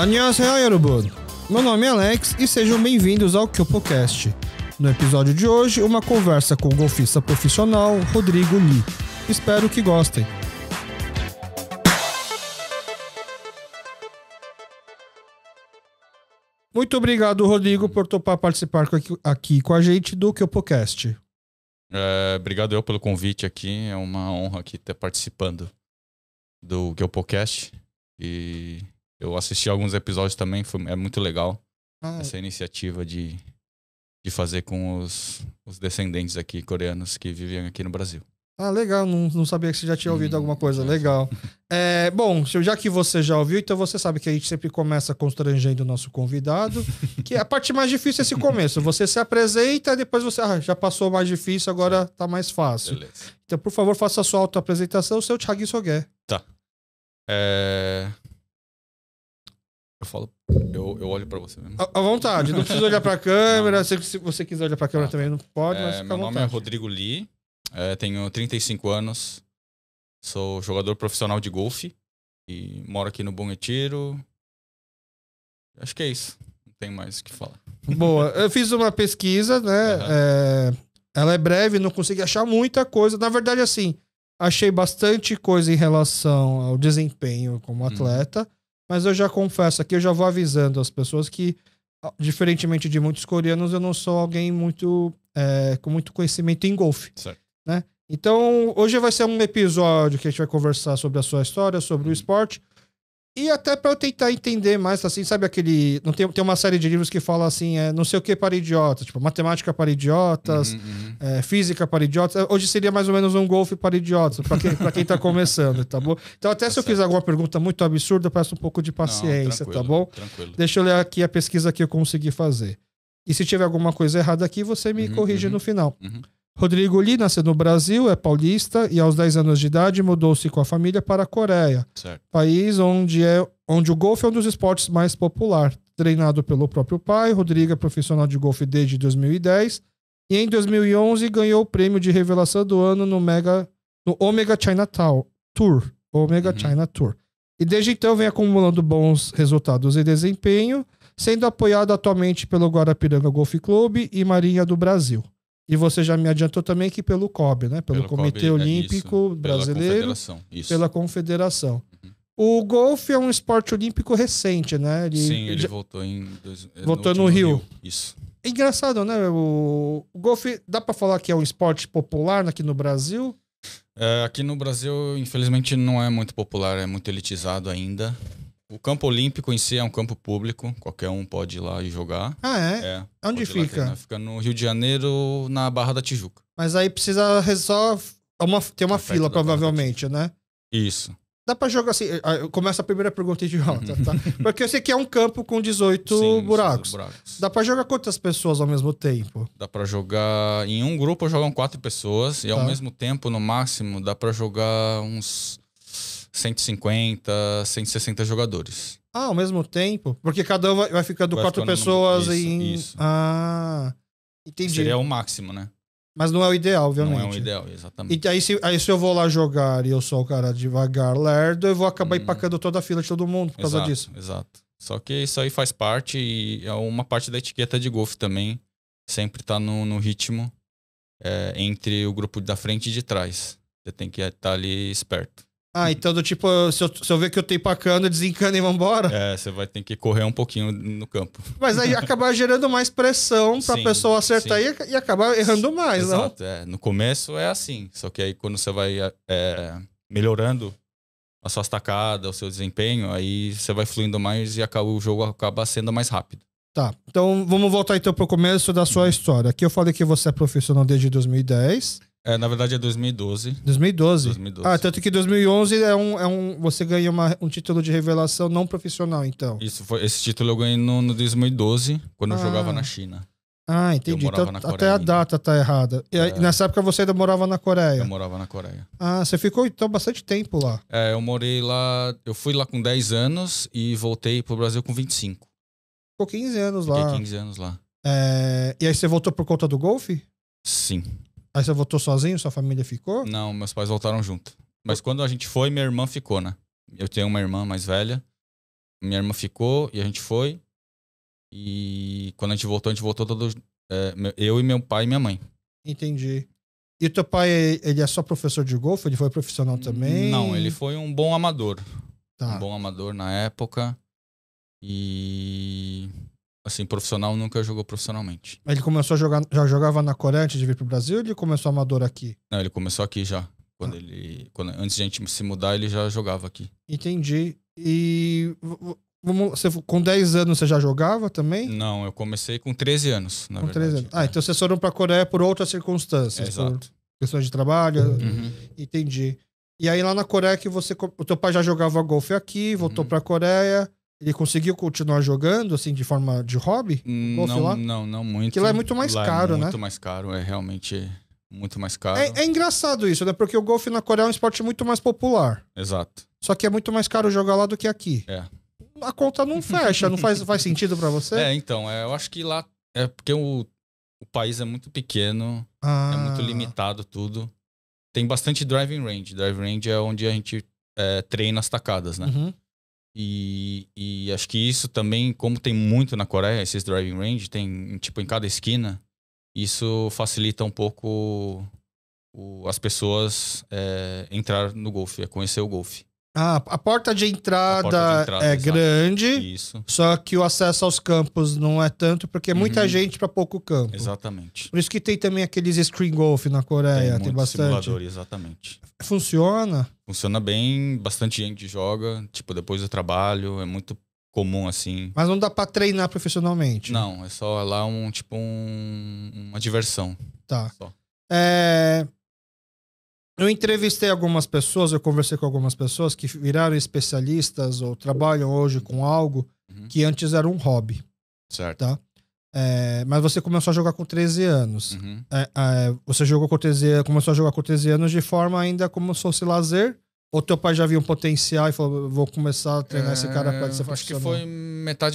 Annyeonghaseyo, 여러분. Meu nome é Alex e sejam bem-vindos ao KyopoCast. No episódio de hoje, uma conversa com o golfista profissional Rodrigo Lee. Espero que gostem. Muito obrigado, Rodrigo, por topar participar aqui com a gente do KyopoCast. Obrigado eu pelo convite aqui. É uma honra aqui estar participando do KyopoCast. E eu assisti alguns episódios também, é muito legal essa iniciativa de fazer com os descendentes aqui coreanos que vivem aqui no Brasil. Ah, legal, não sabia que você já tinha ouvido alguma coisa, legal. Bom, já que você já ouviu, então você sabe que a gente sempre começa constrangendo o nosso convidado, que a parte mais difícil é esse começo. Você se apresenta, depois você já passou o mais difícil, agora tá mais fácil. Beleza. Então, por favor, faça a sua autoapresentação, seu Thiago Sogué. Tá. Eu olho pra você mesmo. À vontade, não precisa olhar pra câmera. Se você quiser olhar pra câmera também não pode, mas fica à vontade. Meu nome é Rodrigo Lee, tenho 35 anos, sou jogador profissional de golfe e moro aqui no Bom Retiro. Acho que é isso, não tem mais o que falar. Boa, eu fiz uma pesquisa, né? Ela é breve, não consegui achar muita coisa. Na verdade, assim, achei bastante coisa em relação ao desempenho como atleta. Mas eu já confesso aqui, eu já vou avisando as pessoas que, diferentemente de muitos coreanos, eu não sou alguém muito com muito conhecimento em golfe. Certo. Né? Então, hoje vai ser um episódio que a gente vai conversar sobre a sua história, sobre o esporte. E até para eu tentar entender mais, assim, sabe aquele... Não tem uma série de livros que fala assim, não sei o que para idiotas, tipo, matemática para idiotas, física para idiotas. Hoje seria mais ou menos um golfe para idiotas, para quem tá começando, tá bom? Então, até se eu fizer alguma pergunta muito absurda, eu peço um pouco de paciência, tá bom? Tranquilo. Deixa eu ler aqui a pesquisa que eu consegui fazer. E se tiver alguma coisa errada aqui, você me corrige no final. Rodrigo Lee nasceu no Brasil, é paulista e aos 10 anos de idade mudou-se com a família para a Coreia, certo. País onde o golfe é um dos esportes mais popular. Treinado pelo próprio pai, Rodrigo é profissional de golfe desde 2010 e em 2011 ganhou o prêmio de revelação do ano no Omega China Tour. China Tour. E desde então vem acumulando bons resultados e desempenho, sendo apoiado atualmente pelo Guarapiranga Golf Club e Marinha do Brasil. E você já me adiantou também que pelo COB, né? Pelo Comitê COB, Olímpico Brasileiro. Pela Confederação. O golfe é um esporte olímpico recente, né? Ele voltou voltou no Rio. Isso. É engraçado, né? O golfe, dá pra falar que é um esporte popular aqui no Brasil? Aqui no Brasil, infelizmente, não é muito popular, é muito elitizado ainda. O campo olímpico em si é um campo público, qualquer um pode ir lá e jogar. Ah, é? Onde fica? Fica no Rio de Janeiro, na Barra da Tijuca. Mas aí precisa só ter uma fila, provavelmente, né? Isso. Dá pra jogar assim, começa a primeira pergunta idiota, tá? Porque eu sei que é um campo com 18 buracos. Dá pra jogar quantas pessoas ao mesmo tempo? Dá pra jogar... Em um grupo jogam 4 pessoas e ao mesmo tempo, no máximo, dá pra jogar uns 150, 160 jogadores. Ah, ao mesmo tempo? Porque cada um vai ficando 4 pessoas Isso. Ah, entendi. Seria o máximo, né? Mas não é o ideal, obviamente. Não é o ideal, exatamente. E aí se eu vou lá jogar e eu sou o cara devagar, lerdo, eu vou acabar empacando toda a fila de todo mundo por causa disso. Exato. Só que isso aí faz parte e é uma parte da etiqueta de golfe também. Sempre tá no ritmo entre o grupo da frente e de trás. Você tem que estar ali esperto. Ah, então do tipo, se eu ver que eu tô empacando, desencana e vambora? Você vai ter que correr um pouquinho no campo. Mas aí acabar gerando mais pressão pra pessoa acertar e acabar errando mais, exato, não? No começo é assim, só que aí quando você vai melhorando as suas tacadas, o seu desempenho, aí você vai fluindo mais e o jogo acaba sendo mais rápido. Tá, então vamos voltar então pro começo da sua história. Aqui eu falei que você é profissional desde 2010. Na verdade é 2012. 2012? Ah, tanto que 2011 você ganha um título de revelação não profissional, então. Esse título eu ganhei no 2012, quando eu jogava na China. Ah, entendi. Então até a data tá errada. E nessa época você ainda morava na Coreia? Eu morava na Coreia. Ah, você ficou então bastante tempo lá? Eu morei lá, eu fui lá com 10 anos e voltei pro Brasil com 25. Ficou 15 anos lá. Fiquei 15 anos lá. E aí você voltou por conta do golfe? Sim. Aí você voltou sozinho? Sua família ficou? Não, meus pais voltaram junto. Mas quando a gente foi, minha irmã ficou, né? Eu tenho uma irmã mais velha. minha irmã ficou e a gente foi. E quando a gente voltou todos... eu e meu pai e minha mãe. Entendi. E o teu pai, ele é só professor de golfe? Ele foi profissional também? Não, ele foi um bom amador. Tá. Um bom amador na época. E... assim, profissional nunca jogou profissionalmente. Ele começou a jogar, já jogava na Coreia antes de vir pro Brasil ou ele começou amador aqui? Não, ele começou aqui já. Antes de a gente se mudar, ele já jogava aqui. Entendi. E com 10 anos você já jogava também? Não, eu comecei com 13 anos, na verdade. 13 anos. Então vocês foram pra Coreia por outras circunstâncias. Exato. Por questões de trabalho. Uhum. Entendi. E aí lá na Coreia que o teu pai já jogava golfe aqui, voltou pra Coreia. Ele conseguiu continuar jogando, assim, de forma de hobby? Golfe lá? Não muito. Porque lá é muito mais caro, né? Muito mais caro, é realmente muito mais caro. É engraçado isso, né? Porque o golfe na Coreia é um esporte muito mais popular. Exato. Só que é muito mais caro jogar lá do que aqui. É. A conta não fecha, não faz sentido pra você? Então, eu acho que lá é porque o país é muito pequeno, é muito limitado tudo. Tem bastante driving range. Driving range é onde a gente treina as tacadas, né? Uhum. E acho que isso também, como tem muito na Coreia, esses driving range, tem tipo em cada esquina, isso facilita um pouco as pessoas entrar no golfe, conhecer o golfe. A porta de entrada é exato. Grande, Isso. Só que o acesso aos campos não é tanto, porque é muita gente para pouco campo. Exatamente. Por isso que tem também aqueles screen golf na Coreia, tem bastante. Simulador, exatamente. Funciona? Funciona bem, bastante gente joga, tipo, depois do trabalho, é muito comum, assim. Mas não dá pra treinar profissionalmente? Não, é só lá uma diversão. Tá. Só. Eu entrevistei algumas pessoas, eu conversei com algumas pessoas que viraram especialistas ou trabalham hoje com algo que antes era um hobby. Certo. Tá? Mas você começou a jogar com 13 anos. Você começou a jogar com 13 anos de forma ainda como se fosse lazer? Ou teu pai já viu um potencial e falou, vou começar a treinar esse cara pra ser profissional? Acho que foi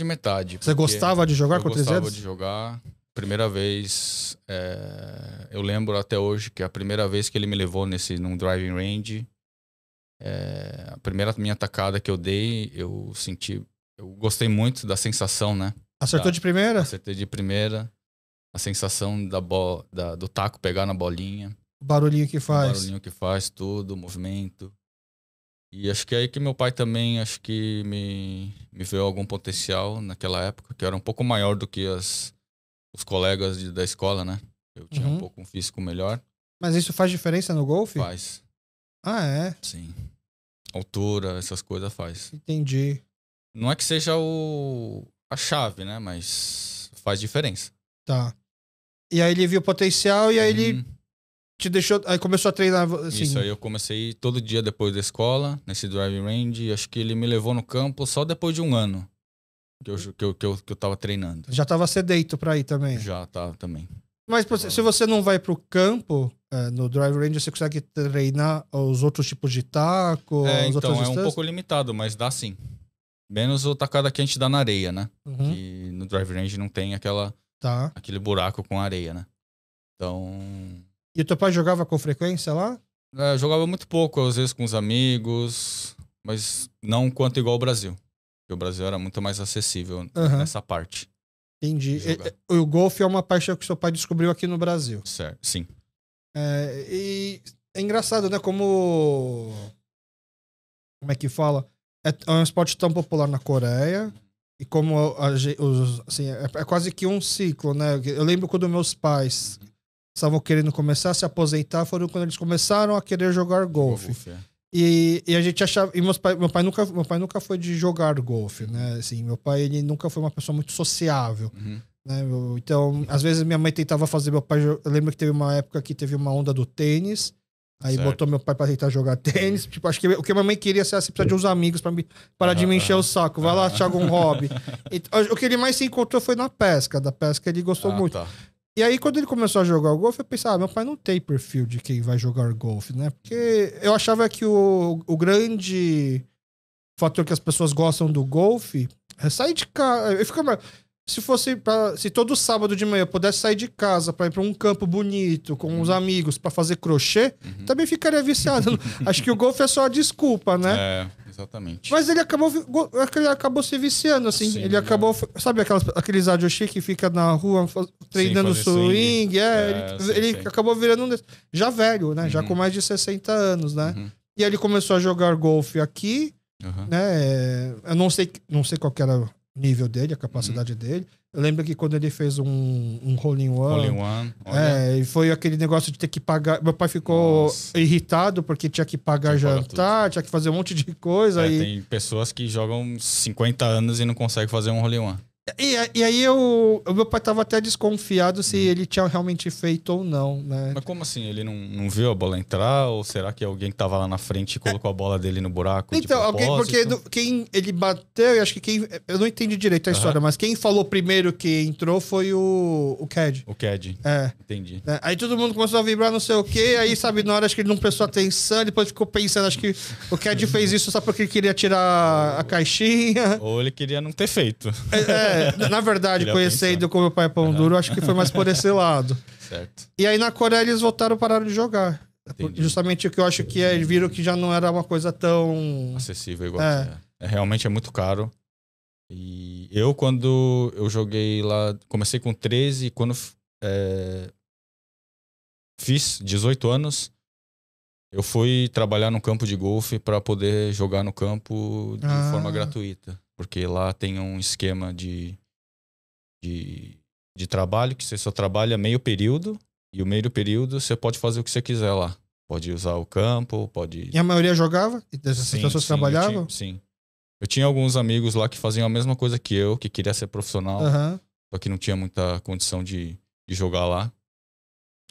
metade. Você gostava de jogar com 13 anos? Eu gostava de jogar. Primeira vez, eu lembro até hoje que a primeira vez que ele me levou num driving range, a primeira minha tacada que eu dei, eu gostei muito da sensação, né? Acertou de primeira? Acertei de primeira. A sensação do taco pegar na bolinha. O barulhinho que faz. O barulhinho que faz, tudo, o movimento. E acho que é aí que meu pai também, acho que me viu algum potencial naquela época, que era um pouco maior do que os colegas da escola, né? Eu tinha um pouco um físico melhor. Mas isso faz diferença no golfe? Faz. Ah, é? Sim. Altura, essas coisas faz. Entendi. Não é que seja a chave, né? Mas faz diferença. Tá. E aí ele viu o potencial e aí ele te deixou... Aí começou a treinar, assim... Isso, aí eu comecei todo dia depois da escola, nesse driving range. Acho que ele me levou no campo só depois de um ano. Que eu tava treinando. Já tava sedento pra ir também? Já tava também. Mas se você não vai pro campo, no drive range, você consegue treinar os outros tipos de taco? Então é um pouco limitado, mas dá sim. Menos o tacada que a gente dá na areia, né? Que no drive range não tem aquele buraco com areia, né? Então... E o teu pai jogava com frequência lá? Eu jogava muito pouco, às vezes com os amigos, mas não quanto igual o Brasil. Porque o Brasil era muito mais acessível nessa parte. Entendi. O golfe é uma paixão que seu pai descobriu aqui no Brasil. Certo, sim. E é engraçado, né? Como é que fala? É um esporte tão popular na Coreia. E como assim, é quase que um ciclo, né? Eu lembro quando meus pais estavam querendo começar a se aposentar, foram quando eles começaram a querer jogar golfe. E a gente achava... E meu pai nunca foi de jogar golfe, né? Assim, meu pai, ele nunca foi uma pessoa muito sociável. Né? Então, às vezes minha mãe tentava fazer meu pai... Eu lembro que teve uma época que teve uma onda do tênis. Aí botou meu pai pra tentar jogar tênis. Tipo, acho que o que a minha mãe queria ser, você precisa de uns amigos pra parar de me encher o saco. Vai lá achar algum hobby. O que ele mais se encontrou foi na pesca. Da pesca ele gostou muito. Tá. E aí, quando ele começou a jogar o golfe, eu pensava, meu pai não tem perfil de quem vai jogar golfe, né? Porque eu achava que o grande fator que as pessoas gostam do golfe é sair de casa. se todo sábado de manhã eu pudesse sair de casa pra ir pra um campo bonito, com os amigos, pra fazer crochê, também ficaria viciado. Acho que o golfe é só a desculpa, né? É, exatamente. Mas ele acabou se viciando, assim. Sim, ele acabou... Sabe aqueles ajoshi que fica na rua treinando swing? Ele acabou virando um desses. Já velho, né? Já com mais de 60 anos, né? E aí ele começou a jogar golfe aqui, né? Eu não sei qual que era o nível dele, a capacidade dele. Eu lembro que quando ele fez um hole-in-one, e foi aquele negócio de ter que pagar. Meu pai ficou irritado porque tinha que pagar jantar, tinha que fazer um monte de coisa. Tem pessoas que jogam 50 anos e não conseguem fazer um hole-in-one. E aí o meu pai tava até desconfiado se ele tinha realmente feito ou não, né? Mas como assim? Ele não viu a bola entrar? Ou será que alguém que tava lá na frente colocou a bola dele no buraco? Então, porque quem ele bateu, eu acho que eu não entendi direito a história, mas quem falou primeiro que entrou foi o Cad. O Cad. Entendi. Aí todo mundo começou a vibrar, não sei o quê. Aí, sabe, na hora acho que ele não prestou atenção, depois ficou pensando, acho que o Cad fez isso só porque ele queria tirar a caixinha. Ou ele queria não ter feito. Na verdade, conhecendo como meu pai é pão duro, acho que foi mais por esse lado. Certo. E aí na Coreia eles pararam de jogar. Entendi. Justamente o que eu acho que eles viram que já não era uma coisa tão... acessível igual realmente é muito caro. E eu, quando eu joguei lá, comecei com 13, quando fiz 18 anos, eu fui trabalhar no campo de golfe para poder jogar no campo de forma gratuita. Porque lá tem um esquema de trabalho que você só trabalha meio período, e o meio período você pode fazer o que você quiser lá. Pode usar o campo, pode... E a maioria jogava? E dessas pessoas trabalhavam? Sim. Eu tinha alguns amigos lá que faziam a mesma coisa que eu, que queria ser profissional, só que não tinha muita condição de jogar lá.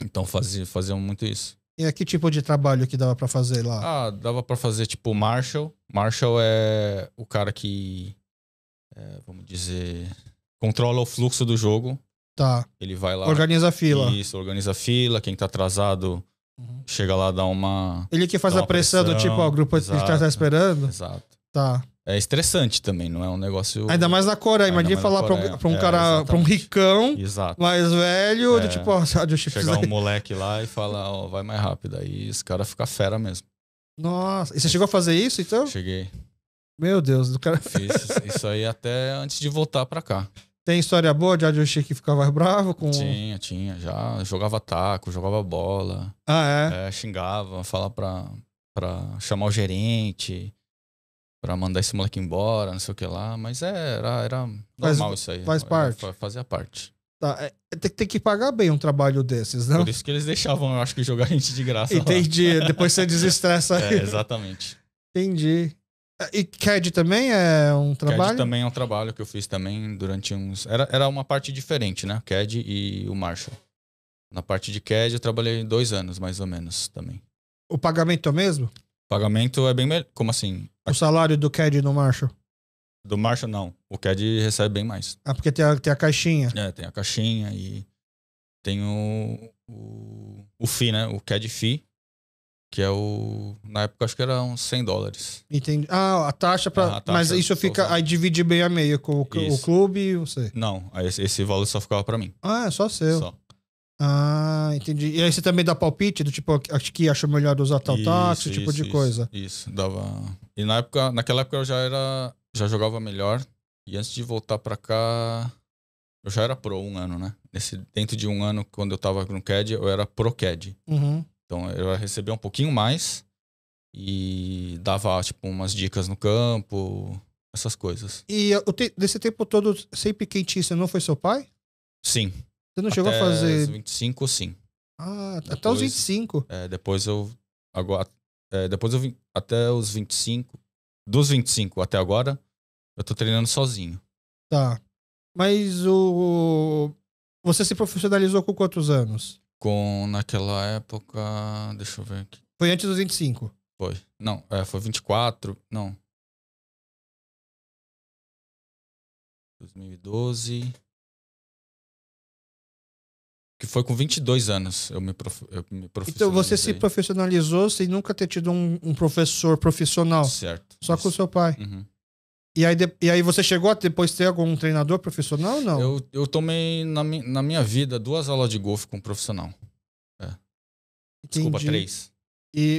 Então faziam muito isso. E que tipo de trabalho que dava pra fazer lá? Dava pra fazer tipo Marshall. Marshall é o cara que, vamos dizer, controla o fluxo do jogo. Tá. Ele vai lá... organiza a fila. Isso, organiza a fila. Quem tá atrasado chega lá, dá uma... Ele que faz a pressão do tipo, o grupo ele tá esperando? Exato. Tá. É estressante também, não é um negócio... Ainda mais na Coreia. Imagina falar pra um cara, pra um ricão mais velho, do tipo, chegar um moleque lá e falar, vai mais rápido. Aí os caras ficam fera mesmo. Nossa, e você chegou a fazer isso, então? Cheguei. Meu Deus, do cara... Fiz isso aí até antes de voltar pra cá. Tem história boa de Ajoshi que ficava bravo com... Tinha, já. Jogava taco, jogava bola. Xingava, falava pra chamar o gerente, pra mandar esse moleque embora, não sei o que lá. Mas era normal isso aí. Faz parte. Fazia parte. Tá, tem que pagar bem um trabalho desses, não? Por isso que eles deixavam, eu acho que, jogar gente de graça. Entendi. Depois você desestressa aí. Exatamente. Entendi. E CAD também é um trabalho? CAD também é um trabalho que eu fiz também durante uns... Era uma parte diferente, né? CAD e o Marshall. Na parte de CAD eu trabalhei 2 anos, mais ou menos, também. O pagamento é o mesmo? O pagamento é bem melhor. Como assim? O salário do CAD no Marshall? Do Marshall, não. O CAD recebe bem mais. Porque tem a caixinha. Tem a caixinha e tem o fee, né? O CAD fee. Que é na época acho que era uns $100. Entendi. A taxa pra... Mas isso fica... Aí divide bem a meio com o clube e você? Não, esse valor só ficava pra mim. É só seu. Só. Entendi. E aí você também dá palpite do tipo, acho que achou melhor usar tal táxi, esse tipo de coisa? Isso, dava... E naquela época eu já jogava melhor. E antes de voltar pra cá, eu já era pro 1 ano, né? Dentro de 1 ano, quando eu tava no CAD, eu era pro CAD. Então eu recebia um pouquinho mais e dava tipo umas dicas no campo, essas coisas. E desse tempo todo, sempre quem te ensinou foi seu pai? Sim. Você não chegou a fazer... Até os 25, sim. Até os 25? Depois eu vim até os 25. Dos 25 até agora, eu tô treinando sozinho. Tá. Mas você se profissionalizou com quantos anos? Naquela época... Deixa eu ver aqui. Foi antes dos 25? Foi. Não, foi 24. Não. 2012. Que foi com 22 anos eu me profissionalizei. Então você se profissionalizou sem nunca ter tido um professor profissional? Certo. Só com o seu pai? E aí você chegou a depois ter algum treinador profissional ou não? Eu tomei na minha vida 2 aulas de golfe com um profissional. Desculpa, 3.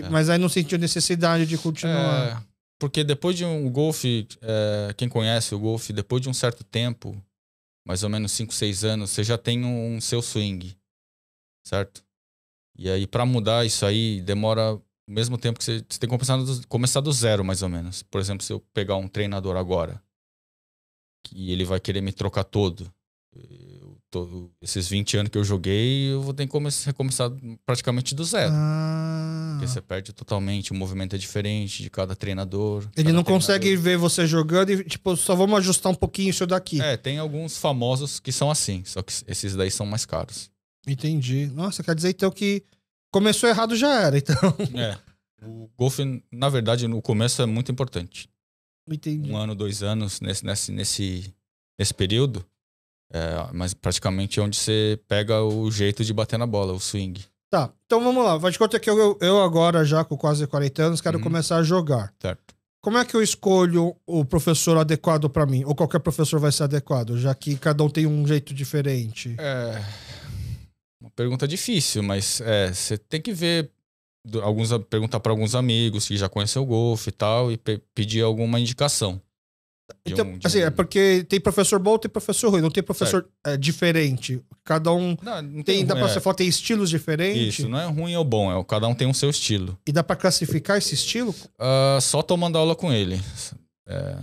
Mas aí não sentiu necessidade de continuar. Porque depois de um golfe, quem conhece o golfe, depois de um certo tempo, mais ou menos 5, 6 anos, você já tem um seu swing, certo? E aí pra mudar isso aí demora o mesmo tempo que você tem que começar do zero, mais ou menos. Por exemplo, se eu pegar um treinador agora, e ele vai querer me trocar todo, esses 20 anos que eu joguei, eu vou ter que recomeçar praticamente do zero. Porque você perde totalmente, o movimento é diferente de cada treinador. Ele não consegue ver você jogando e, tipo, só vamos ajustar um pouquinho isso daqui. Tem alguns famosos que são assim, só que esses daí são mais caros. Entendi. Nossa, quer dizer então que começou errado já era, então. O golfe, na verdade, no começo é muito importante. Entendi. 1 ano, 2 anos nesse período, mas praticamente é onde você pega o jeito de bater na bola, o swing. Tá, então vamos lá. Faz de conta que eu agora, já com quase 40 anos, quero começar a jogar. Certo. Como é que eu escolho o professor adequado pra mim? Ou qualquer professor vai ser adequado, já que cada um tem um jeito diferente? Uma pergunta difícil, mas você tem que ver, perguntar para alguns amigos que já conhecem o golfe e tal, e pedir alguma indicação. Então, é porque tem professor bom, tem professor ruim, não tem professor diferente. Cada um não tem, dá pra você falar, tem estilos diferentes. Isso, não é ruim ou bom, cada um tem o seu estilo. E dá pra classificar esse estilo? Só tomando aula com ele.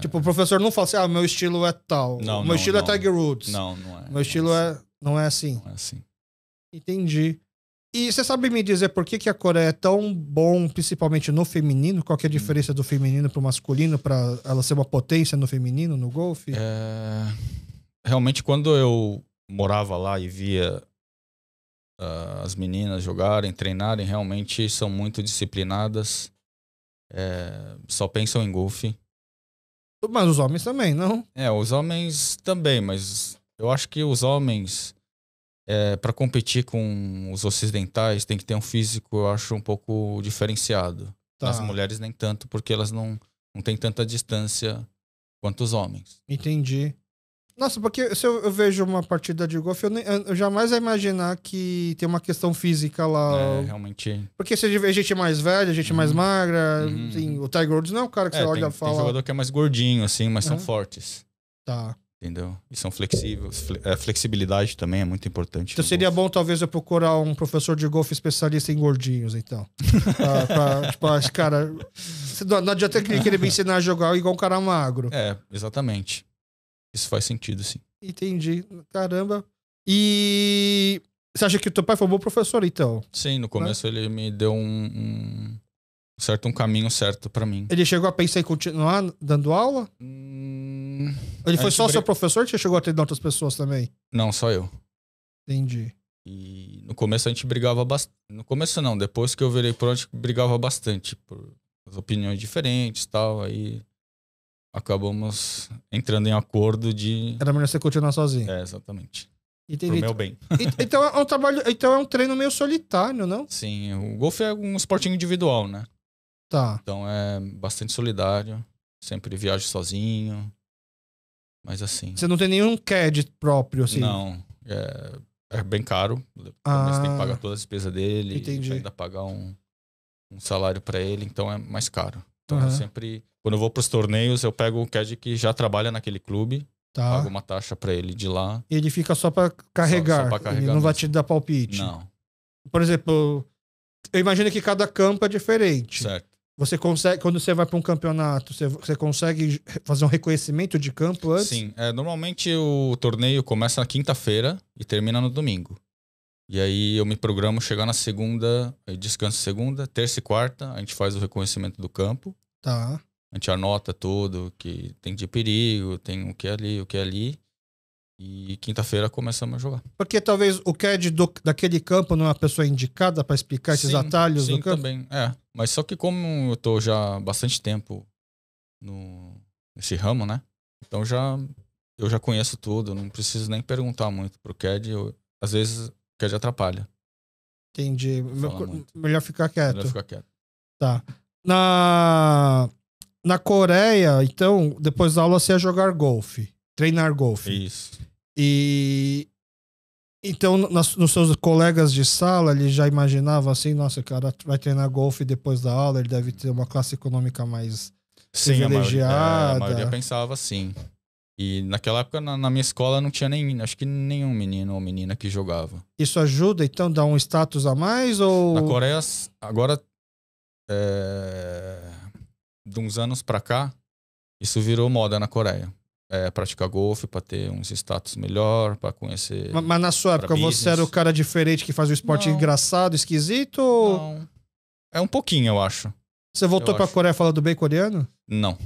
Tipo, o professor não fala assim, meu estilo é tal. Meu estilo é Tiger Woods. Não é. Meu estilo não é assim. Não é assim. Entendi. E você sabe me dizer por que a Coreia é tão bom, principalmente no feminino? Qual que é a diferença do feminino pro masculino, pra ela ser uma potência no feminino, no golfe? Realmente, quando eu morava lá e via as meninas jogarem, treinarem, realmente são muito disciplinadas. Só pensam em golfe. Mas os homens também, não? Os homens também, mas eu acho que os homens... para competir com os ocidentais tem que ter um físico, eu acho, um pouco diferenciado. Tá. As mulheres nem tanto, porque elas não têm tanta distância quanto os homens. Entendi. Nossa, porque se eu vejo uma partida de golfe, eu jamais ia imaginar que tem uma questão física lá. Realmente... Porque você vê gente mais velha, gente mais magra, assim, o Tiger Woods não é um cara que você olha e fala... Tem jogador que é mais gordinho, assim, mas são fortes. Tá. Entendeu? E são flexíveis. A flexibilidade também é muito importante. Então seria bom, talvez, eu procurar um professor de golfe especialista em gordinhos, então. Tipo, cara... Não adianta querer me ensinar a jogar igual um cara magro. Exatamente. Isso faz sentido, sim. Entendi. Caramba. E... Você acha que o teu pai foi um bom professor, então? Sim, no começo ele me deu um caminho certo pra mim. Ele chegou a pensar em continuar dando aula? Ele foi só seu professor ou você chegou a treinar outras pessoas também? Não, só eu. Entendi. E no começo a gente brigava bastante. No começo não, depois que eu virei pro, a gente brigava bastante por as opiniões diferentes e tal. Aí acabamos entrando em acordo de... Era melhor você continuar sozinho. Exatamente. Entendi. Pro meu bem. Então é um trabalho, então é um treino meio solitário, não? Sim, o golfe é um esportinho individual, né? Tá. Então é bastante solidário. Sempre viajo sozinho. Mas assim... Você não tem nenhum CAD próprio, assim? Não. É bem caro. Você tem que pagar todas as despesas dele. Entendi. E ainda pagar um salário pra ele. Então é mais caro. Então eu sempre... Quando eu vou pros torneios, eu pego o CAD que já trabalha naquele clube. Tá. Pago uma taxa pra ele de lá. E ele fica só pra carregar. Só pra carregar ele não vai mesmo. te dar palpite. Não. Por exemplo, eu imagino que cada campo é diferente. Certo. Você consegue, quando você vai para um campeonato, você consegue fazer um reconhecimento de campo antes? Sim. Normalmente o torneio começa na quinta-feira e termina no domingo. E aí eu me programo chegar na segunda, aí descanso segunda, terça e quarta, a gente faz o reconhecimento do campo. Tá. A gente anota tudo, que tem de perigo, tem o que é ali, o que é ali. E quinta-feira começamos a jogar. Porque talvez o CAD daquele campo não é a pessoa indicada para explicar esses atalhos do campo? Sim, também. Mas só que como eu tô já há bastante tempo nesse ramo, né? Então eu já conheço tudo, não preciso nem perguntar muito pro CAD. Às vezes o CAD atrapalha. Entendi. Melhor ficar quieto. Melhor ficar quieto. Tá. Na Coreia, então, depois da aula você ia jogar golfe, treinar golfe. Isso. E então, nos seus colegas de sala, ele já imaginava assim, nossa, o cara vai treinar golfe depois da aula, ele deve ter uma classe econômica mais Sim, a privilegiada. maioria pensava assim. E naquela época, na minha escola, não tinha acho que nenhum menino ou menina que jogava. Isso ajuda, então, dá um status a mais? Ou... Na Coreia, agora, de uns anos pra cá, isso virou moda na Coreia. Praticar golfe pra ter uns status melhor, pra conhecer... Mas na sua época, você era o cara diferente que faz o esporte engraçado, esquisito? Ou... Não. É um pouquinho, eu acho. Você voltou pra Coreia falando bem coreano? Não.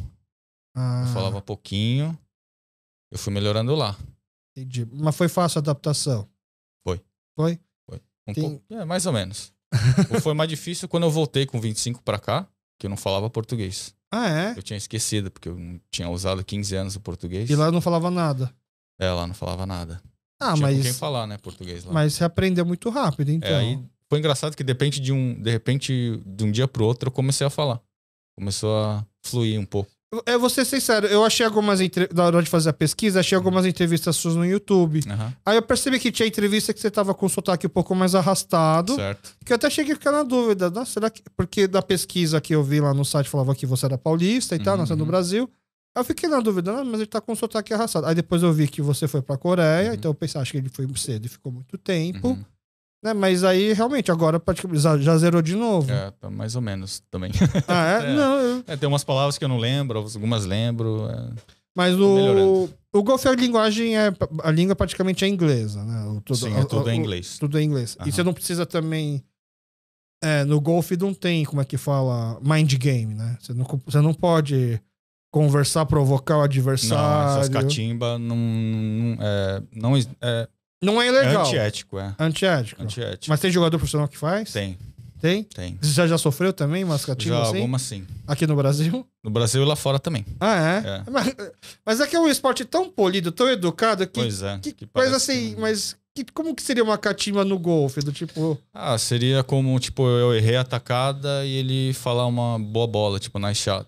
Eu falava pouquinho. Eu fui melhorando lá. Entendi. Mas foi fácil a adaptação? Foi. Foi? Foi. Mais ou menos. Foi mais difícil quando eu voltei com 25 pra cá, que eu não falava português. Ah, é? Eu tinha esquecido, porque eu não tinha usado 15 anos o português. E lá não falava nada? Lá não falava nada. Ah, tinha mas... com quem falar, né, português lá. Mas você aprendeu muito rápido, então. Aí foi engraçado que de repente, de um dia pro outro, eu comecei a falar. Começou a fluir um pouco. Eu vou ser sincero, eu achei na hora de fazer a pesquisa, achei algumas entrevistas suas no YouTube. Uhum. Aí eu percebi que tinha entrevista que você tava com o sotaque um pouco mais arrastado. Certo. Que eu até cheguei a ficar na dúvida. Nossa, será que... Porque da pesquisa que eu vi lá no site falava que você era paulista e tal, nasceu no Brasil. Aí eu fiquei na dúvida, mas ele tá com o sotaque arrastado. Aí depois eu vi que você foi pra Coreia, então eu pensei, acho que ele foi cedo e ficou muito tempo. Né? Mas aí, realmente, agora praticamente já zerou de novo. Tá mais ou menos também. Ah, é? Não. Tem umas palavras que eu não lembro, algumas lembro. Mas o golfe, a língua praticamente é inglesa, né? Sim, tudo é inglês. Tudo é inglês. Uhum. E você não precisa também... no golfe não tem, como é que fala, mind game, né? Você não pode conversar, provocar o adversário. Não, essas catimbas não é legal. É antiético, Antiético. Mas tem jogador profissional que faz? Tem. Tem? Você já sofreu também umas catimbas assim? Algumas sim. Aqui no Brasil? No Brasil e lá fora também. Ah, é? Mas é que é um esporte tão polido, tão educado que... Pois é. Mas assim, como que seria uma catimba no golfe? Do tipo... seria como, tipo, eu errei a tacada e ele falar uma boa bola, tipo, nice shot.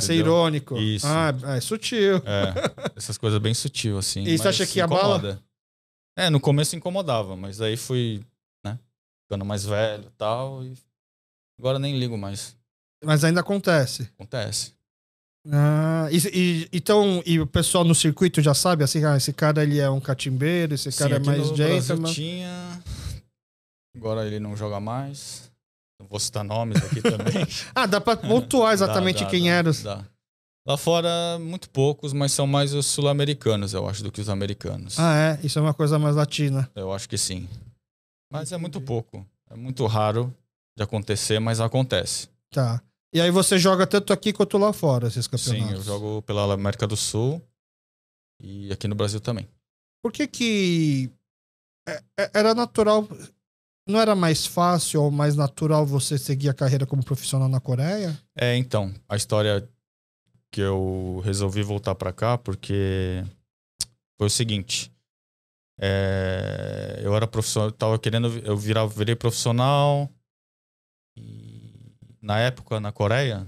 Ser irônico. Isso. É sutil. Essas coisas bem sutil, assim. E você acha que a bala... No começo incomodava, mas aí fui, né, ficando mais velho e tal, e agora nem ligo mais. Mas ainda acontece? Acontece. Então, o pessoal no circuito já sabe, assim, esse cara ele é um catimbeiro, esse cara é mais gentleman? Tinha... Agora ele não joga mais. Não vou citar nomes aqui também. Dá pra pontuar exatamente quem era. Dá. Lá fora, muito poucos, mas são mais os sul-americanos, eu acho, do que os americanos. Isso é uma coisa mais latina. Eu acho que sim. Mas é muito pouco. É muito raro de acontecer, mas acontece. Tá. E aí você joga tanto aqui quanto lá fora, esses campeonatos? Sim, eu jogo pela América do Sul e aqui no Brasil também. Por que era natural... Não era mais fácil ou mais natural você seguir a carreira como profissional na Coreia? Então, a história... que eu resolvi voltar pra cá porque foi o seguinte, eu era profissional, eu virei profissional e na época na Coreia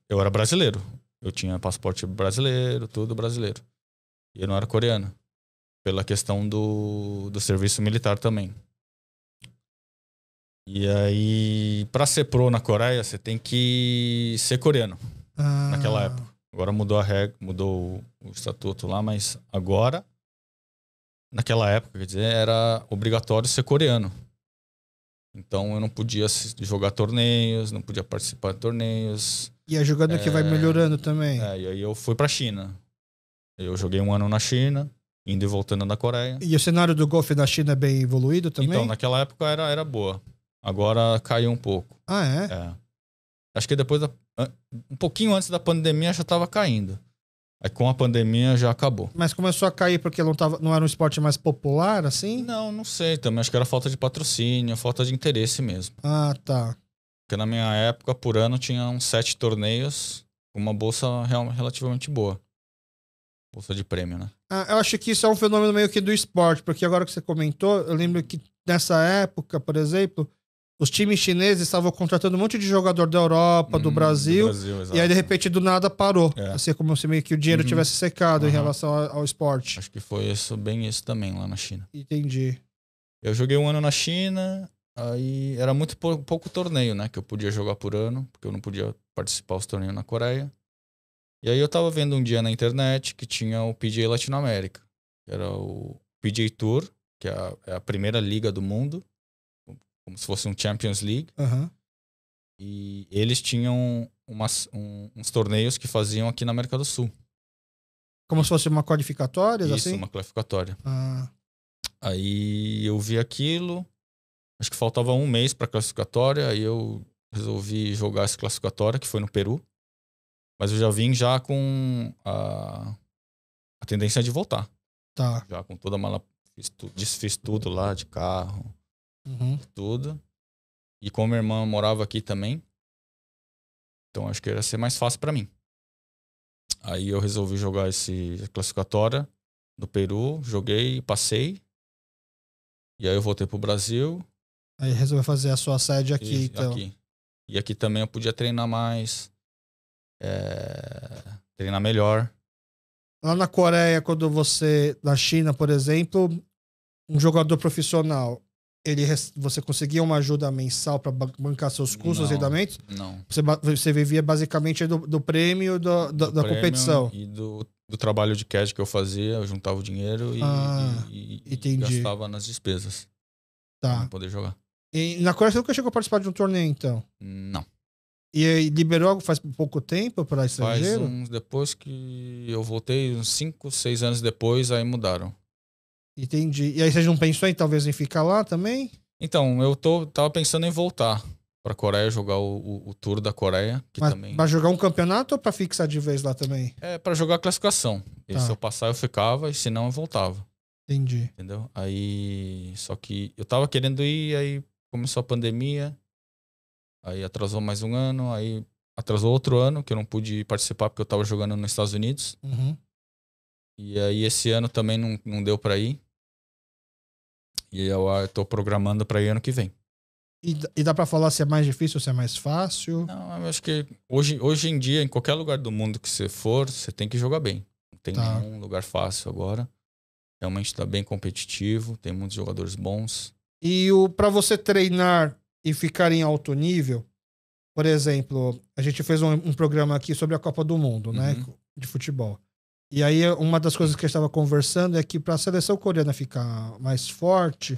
eu era brasileiro, eu tinha passaporte brasileiro, tudo brasileiro, e eu não era coreano, pela questão do serviço militar também. E aí, pra ser pro na Coreia, você tem que ser coreano. Naquela época. Agora mudou a regra, mudou o estatuto lá, mas agora, naquela época, quer dizer, era obrigatório ser coreano. Então eu não podia jogar torneios, não podia participar de torneios. E a jogada que vai melhorando também. E aí eu fui pra China. Eu joguei 1 ano na China, indo e voltando na Coreia. E o cenário do golfe na China é bem evoluído também? Então, naquela época era boa. Agora caiu um pouco. Acho que depois um pouquinho antes da pandemia já estava caindo. Aí com a pandemia já acabou. Mas começou a cair porque não era um esporte mais popular, assim? Não sei também. Acho que era falta de patrocínio, falta de interesse mesmo. Tá. Porque na minha época, por ano, tinha uns 7 torneios com uma bolsa relativamente boa. Bolsa de prêmio, né? Eu acho que isso é um fenômeno meio que do esporte, porque agora que você comentou, eu lembro que nessa época, por exemplo, os times chineses estavam contratando um monte de jogador da Europa, do Brasil, e aí de repente do nada parou. Assim como se meio que o dinheiro tivesse secado em relação ao esporte. Acho que foi bem isso também lá na China. Entendi. Eu joguei um ano na China, aí era muito pouco torneio, né? Que eu podia jogar por ano, porque eu não podia participar dos torneios na Coreia. E aí eu tava vendo um dia na internet que tinha o PGA Latinoamérica, que era o PGA Tour, que é a primeira liga do mundo, como se fosse um Champions League. E eles tinham uns torneios que faziam aqui na América do Sul. Como se fosse uma qualificatória, assim? Isso, uma qualificatória. Aí eu vi aquilo, acho que faltava um mês pra classificatória, aí eu resolvi jogar essa classificatória, que foi no Peru. Mas eu já vim já com a tendência de voltar. Tá. Já com toda a mala, desfiz tudo lá de carro, tudo. E como minha irmã morava aqui também, então acho que ia ser mais fácil pra mim. Aí eu resolvi jogar esse classificatória do Peru, joguei, passei. E aí eu voltei pro Brasil. Aí resolveu fazer a sua sede aqui, então. Aqui. E aqui também eu podia treinar mais, treinar melhor. Lá na Coreia, quando na China, por exemplo, um jogador profissional, você conseguia uma ajuda mensal para bancar seus custos, rendamentos? Não. Você vivia basicamente do prêmio da prêmio competição. E do trabalho de CAD que eu fazia, eu juntava o dinheiro e gastava nas despesas. Tá. Pra poder jogar. E na Coreia você nunca chegou a participar de um torneio, então? Não. E liberou faz pouco tempo para estrangeiro? Depois que eu voltei, uns 5, 6 anos depois, aí mudaram. Entendi. E aí você não pensou talvez em ficar lá também? Então, eu tava pensando em voltar pra Coreia, jogar o Tour da Coreia. Mas também... pra jogar um campeonato ou pra fixar de vez lá também? Pra jogar a classificação. E se eu passar, eu ficava, e se não, eu voltava. Entendi. Entendeu? Aí, só que eu tava querendo ir, aí começou a pandemia, aí atrasou mais um ano, aí atrasou outro ano, que eu não pude participar porque eu tava jogando nos Estados Unidos. E aí esse ano também não deu pra ir. E eu tô programando pra ir ano que vem. E dá pra falar se é mais difícil ou se é mais fácil? Não, eu acho que hoje em dia, em qualquer lugar do mundo que você for, você tem que jogar bem. Não tem nenhum lugar fácil agora. Realmente tá bem competitivo, tem muitos jogadores bons. E pra você treinar e ficar em alto nível, por exemplo, a gente fez um programa aqui sobre a Copa do Mundo, né? De futebol. E aí uma das coisas que eu estava conversando é que para a seleção coreana ficar mais forte,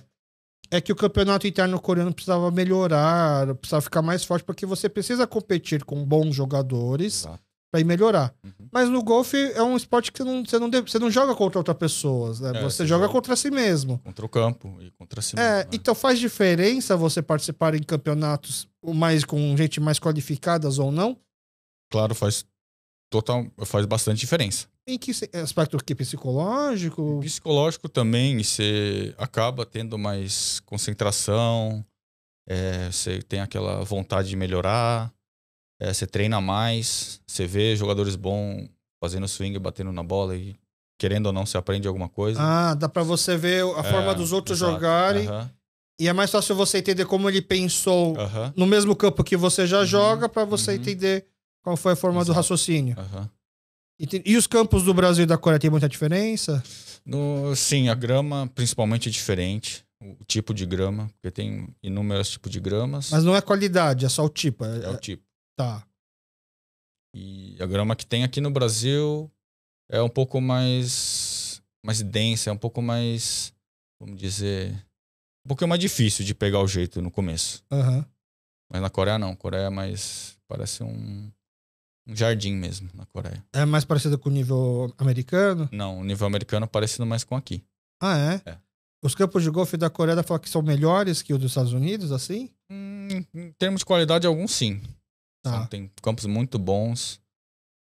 é que o campeonato interno coreano precisava melhorar, precisava ficar mais forte, porque você precisa competir com bons jogadores para ir melhorar. Mas no golfe é um esporte que você não joga contra outras pessoas, né? Você joga contra si mesmo. Contra o campo e contra si mesmo. Né? Então faz diferença você participar em campeonatos com gente mais qualificadas ou não? Claro, faz bastante diferença. Em que aspecto aqui? Psicológico? Psicológico também, e você acaba tendo mais concentração, você tem aquela vontade de melhorar, você treina mais, você vê jogadores bons fazendo swing, batendo na bola e querendo ou não, você aprende alguma coisa. Dá pra você ver a forma dos outros jogarem. E é mais fácil você entender como ele pensou no mesmo campo que você já joga, pra você entender qual foi a forma do raciocínio. E os campos do Brasil e da Coreia tem muita diferença? Sim, a grama principalmente é diferente. O tipo de grama, porque tem inúmeros tipos de gramas. Mas não é qualidade, é só o tipo. É o tipo. Tá. E a grama que tem aqui no Brasil é um pouco mais densa, é um pouco mais, vamos dizer, um pouquinho mais difícil de pegar o jeito no começo. Mas na Coreia não. Coreia é mais, parece um jardim mesmo, na Coreia. É mais parecido com o nível americano? Não, o nível americano é parecido mais com aqui. É? Os campos de golfe da Coreia falam que são melhores que os dos Estados Unidos, assim? Em termos de qualidade, alguns sim. Tá. Tem campos muito bons,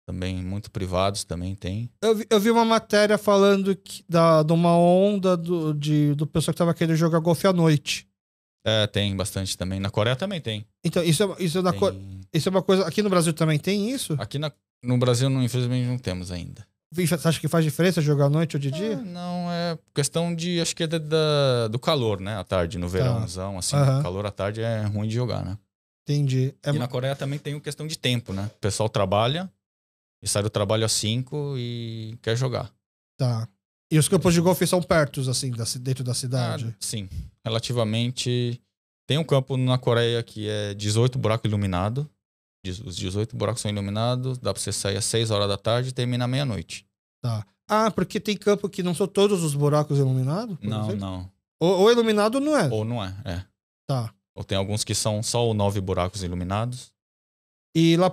também muito privados também tem. Eu vi uma matéria falando de uma onda do pessoal que tava querendo jogar golfe à noite. Tem bastante também. Na Coreia também tem. Então, isso é uma coisa... Aqui no Brasil também tem isso? Aqui no Brasil, infelizmente, não temos ainda. Você acha que faz diferença jogar à noite ou de dia? Não, é questão de, acho que é do calor, né? À tarde, no verãozão, assim, calor à tarde é ruim de jogar, né? Entendi. E na Coreia também tem uma questão de tempo, né? O pessoal trabalha e sai do trabalho às 5 e quer jogar. Tá. E os campos de golfe são perto, assim, dentro da cidade? Sim, relativamente. Tem um campo na Coreia que é 18 buracos iluminados. Os 18 buracos são iluminados, dá pra você sair às 6 horas da tarde e termina à meia-noite. Tá. Ah, porque tem campo que não são todos os buracos iluminados? Não. Ou iluminado não é? Ou não é. Tá. Ou tem alguns que são só 9 buracos iluminados. E lá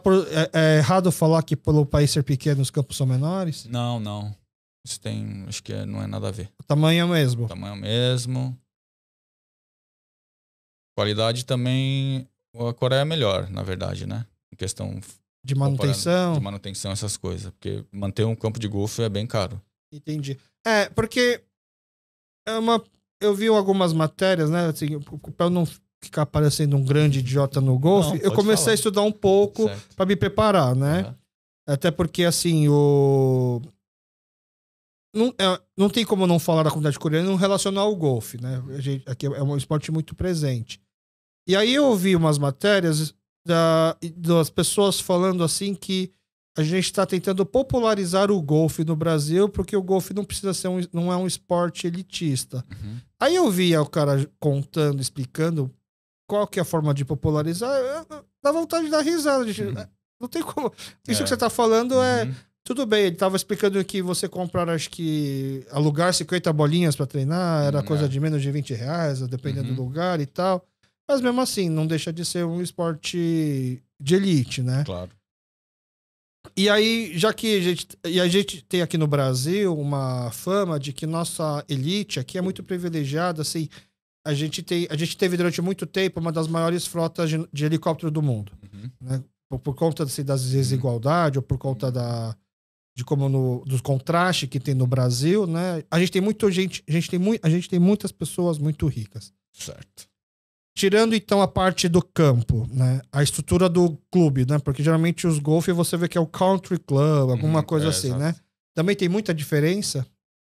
é errado falar que pelo país ser pequeno os campos são menores? Não. Isso tem, acho que não é nada a ver. O tamanho é o mesmo? O tamanho é o mesmo. Qualidade também, a Coreia é melhor, na verdade, né? Em questão de manutenção. De manutenção, essas coisas. Porque manter um campo de golfe é bem caro. Entendi. Porque eu vi algumas matérias, né? Assim, pra eu não ficar parecendo um grande idiota no golfe, eu comecei a estudar um pouco para me preparar, né? Uhum. Até porque, assim, não tem como não falar da comunidade coreana e não relacionar ao golfe, né? Aqui é um esporte muito presente. E aí eu ouvi umas matérias das pessoas falando assim que a gente está tentando popularizar o golfe no Brasil porque o golfe não precisa ser não é um esporte elitista. Uhum. Aí eu via o cara contando, explicando qual que é a forma de popularizar, dá vontade de dar risada. Não tem como. Isso que você está falando tudo bem, ele estava explicando que você comprar, acho que alugar 50 bolinhas para treinar era coisa de menos de R$20, dependendo do lugar e tal. Mas mesmo assim, não deixa de ser um esporte de elite, né? Claro. E aí, já que a gente tem aqui no Brasil uma fama de que nossa elite aqui é muito privilegiada, assim, a gente teve durante muito tempo uma das maiores frotas de helicóptero do mundo, né? Por conta assim, das desigualdades ou por conta dos contrastes que tem no Brasil, né? A gente tem muitas pessoas muito ricas. Certo. Tirando, então, a parte do campo, né? A estrutura do clube, né? Porque geralmente os golfe você vê que é o country club, alguma coisa assim, exato, né? Também tem muita diferença.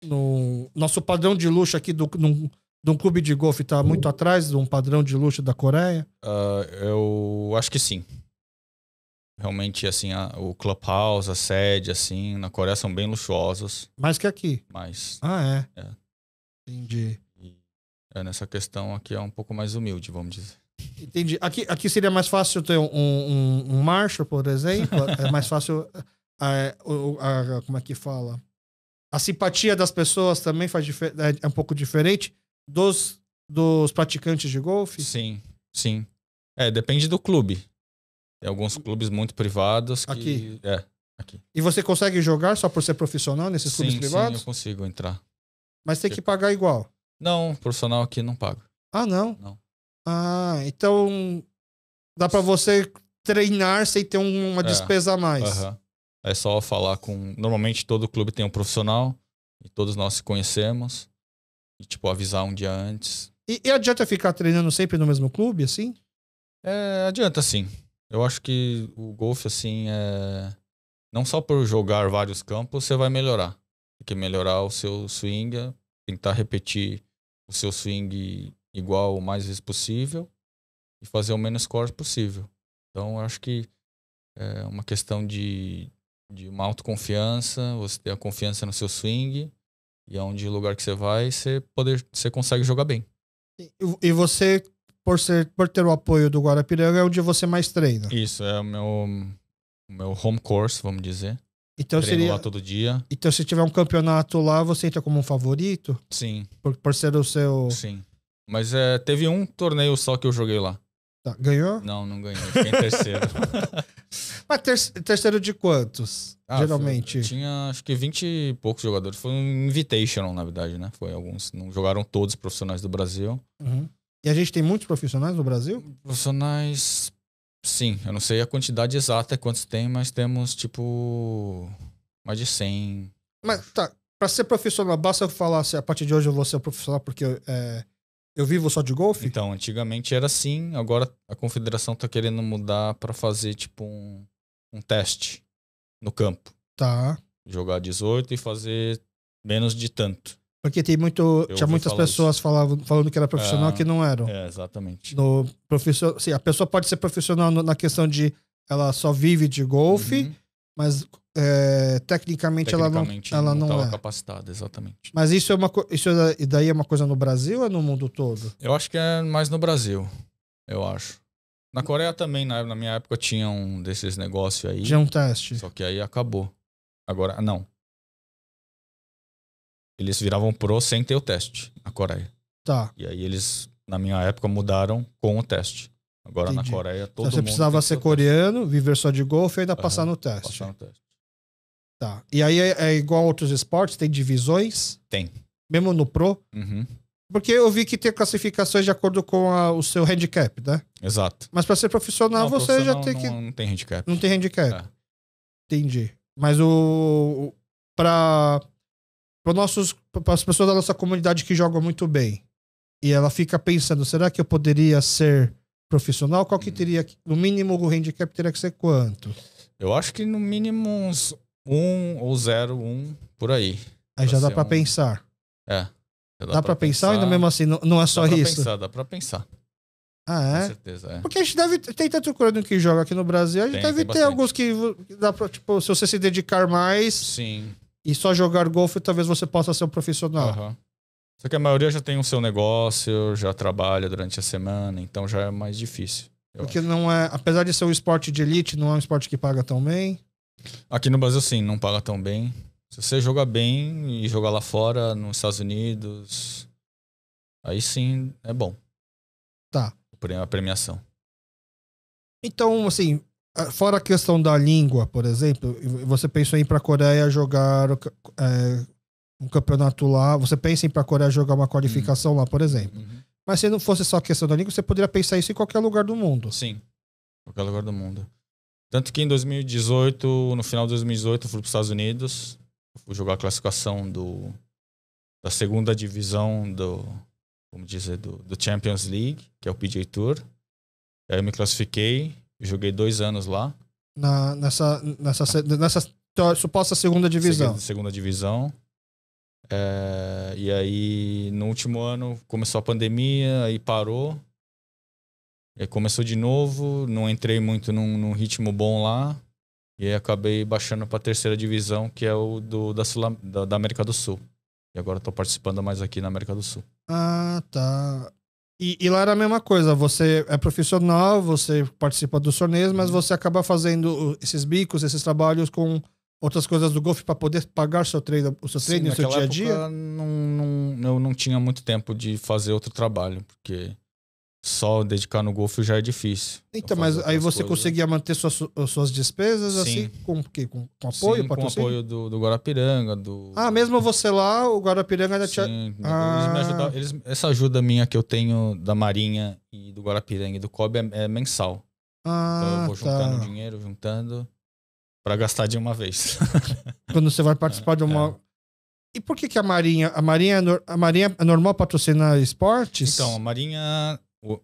No nosso padrão de luxo aqui de um clube de golfe tá muito atrás de um padrão de luxo da Coreia? Eu acho que sim. Realmente, assim, o clubhouse, a sede, assim, na Coreia são bem luxuosos. Mais que aqui? Mais. Ah, é? Entendi. Nessa questão aqui é um pouco mais humilde, vamos dizer. Entendi. Aqui seria mais fácil ter um Marshall, por exemplo? É mais fácil... como é que fala? A simpatia das pessoas também é um pouco diferente dos praticantes de golfe? Sim. Depende do clube. Tem alguns clubes muito privados que... Aqui? Aqui. E você consegue jogar só por ser profissional nesses clubes privados? Sim, eu consigo entrar. Mas tem que pagar igual? Não, profissional aqui não paga. Ah, não? Não. Ah, então dá pra você treinar sem ter uma despesa a mais. É só falar com... Normalmente todo clube tem um profissional e todos nós se conhecemos. E, avisar um dia antes. E adianta ficar treinando sempre no mesmo clube, assim? Adianta sim. Eu acho que o golfe, assim, não só por jogar vários campos você vai melhorar. Tem que melhorar o seu swing, tentar repetir o seu swing igual o mais vezes possível e fazer o menos score possível. Então, eu acho que é uma questão de uma autoconfiança, você ter a confiança no seu swing e aonde o lugar que você vai, você consegue jogar bem. E você, por ter o apoio do Guarapiranga, é onde você mais treina? Isso, é o meu home course, vamos dizer. Então treino lá todo dia. Então, se tiver um campeonato lá, você entra como um favorito? Sim. Por ser o seu... Sim. Mas teve um torneio só que eu joguei lá. Tá. Ganhou? Não ganhei. Fiquei em terceiro. Mas terceiro de quantos, geralmente? Tinha, acho que 20 e poucos jogadores. Foi um invitational, na verdade, né? Foi alguns. Não jogaram todos os profissionais do Brasil. Uhum. E a gente tem muitos profissionais no Brasil? Profissionais... Sim, eu não sei a quantidade exata quantos tem, mas temos, mais de 100. Mas, tá, pra ser profissional, basta eu falar se a partir de hoje eu vou ser profissional porque eu vivo só de golfe? Então, antigamente era assim, agora a confederação tá querendo mudar pra fazer, um teste no campo. Tá. jogar 18 e fazer menos de tanto. Porque tinha muitas pessoas falando que era profissional que não eram. Exatamente. Sim, a pessoa pode ser profissional na questão de ela só vive de golfe, mas tecnicamente ela não estava é capacitada, exatamente. Mas daí é uma coisa no Brasil ou é no mundo todo? Eu acho que é mais no Brasil, eu acho. Na Coreia também, na minha época, tinha um desses negócios aí. Tinha um teste. Só que aí acabou. Agora, não. Eles viravam pro sem ter o teste na Coreia. Tá. E aí eles, na minha época, mudaram com o teste. Agora Entendi. na Coreia todo então, você mundo precisava ser coreano, viver só de golfe e ainda passar no teste. Passar no teste. Tá. E aí é igual a outros esportes? Tem divisões? Tem. Mesmo no pro? Porque eu vi que tem classificações de acordo com o seu handicap, né? Exato. Mas para ser profissional, você já tem que... Não tem handicap. Não tem handicap. Entendi. Mas para as pessoas da nossa comunidade que jogam muito bem, e ela fica pensando, será que eu poderia ser profissional? Qual que teria, no mínimo, o handicap teria que ser quanto? Eu acho que no mínimo uns 1 ou 0,1 por aí. Aí já dá pra pensar. Dá pra pensar, ainda mesmo assim, não é só isso? Dá pra pensar. Ah, é? Com certeza, Porque a gente tem tanto coreano que joga aqui no Brasil, a gente deve ter alguns que dá pra, tipo, se você se dedicar mais... Sim. E só jogar golfe, talvez você possa ser um profissional. Só que a maioria já tem o seu negócio, já trabalha durante a semana, então já é mais difícil. Porque não é, apesar de ser um esporte de elite, não é um esporte que paga tão bem. Aqui no Brasil, sim, não paga tão bem. Se você jogar bem e jogar lá fora, nos Estados Unidos, aí sim é bom. Tá. A premiação. Então, assim, fora a questão da língua, por exemplo, você pensou em ir pra Coreia jogar um campeonato lá, você pensa em ir pra Coreia jogar uma qualificação lá, por exemplo. Mas se não fosse só a questão da língua, você poderia pensar isso em qualquer lugar do mundo. Sim, qualquer lugar do mundo. Tanto que em 2018, no final de 2018, eu fui para os Estados Unidos, fui jogar a classificação da segunda divisão do Champions League, que é o PGA Tour. Aí eu me classifiquei, joguei 2 anos lá. Nessa suposta segunda divisão. Segunda divisão. E aí, no último ano, começou a pandemia, aí parou. E aí começou de novo, não entrei muito num ritmo bom lá. E aí acabei baixando para a terceira divisão, que é o da América do Sul. E agora estou participando mais aqui na América do Sul. Ah, tá. E lá era a mesma coisa, você é profissional, você participa dos torneios, mas você acaba fazendo esses bicos, esses trabalhos com outras coisas do golfe para poder pagar o seu treino e o seu dia a dia? Eu não tinha muito tempo de fazer outro trabalho, porque só dedicar no golfe já é difícil. Então, mas aí você conseguia manter suas despesas, assim, com o quê? Com apoio? Sim, com apoio do Guarapiranga. Mesmo você lá, o Guarapiranga ainda tinha... Sim, eles me ajudavam. Essa ajuda minha que eu tenho da Marinha e do Guarapiranga e do COB é mensal. Então eu vou juntando dinheiro, pra gastar de uma vez. Quando você vai participar de uma... E por que a Marinha é normal patrocinar esportes? Então, a Marinha...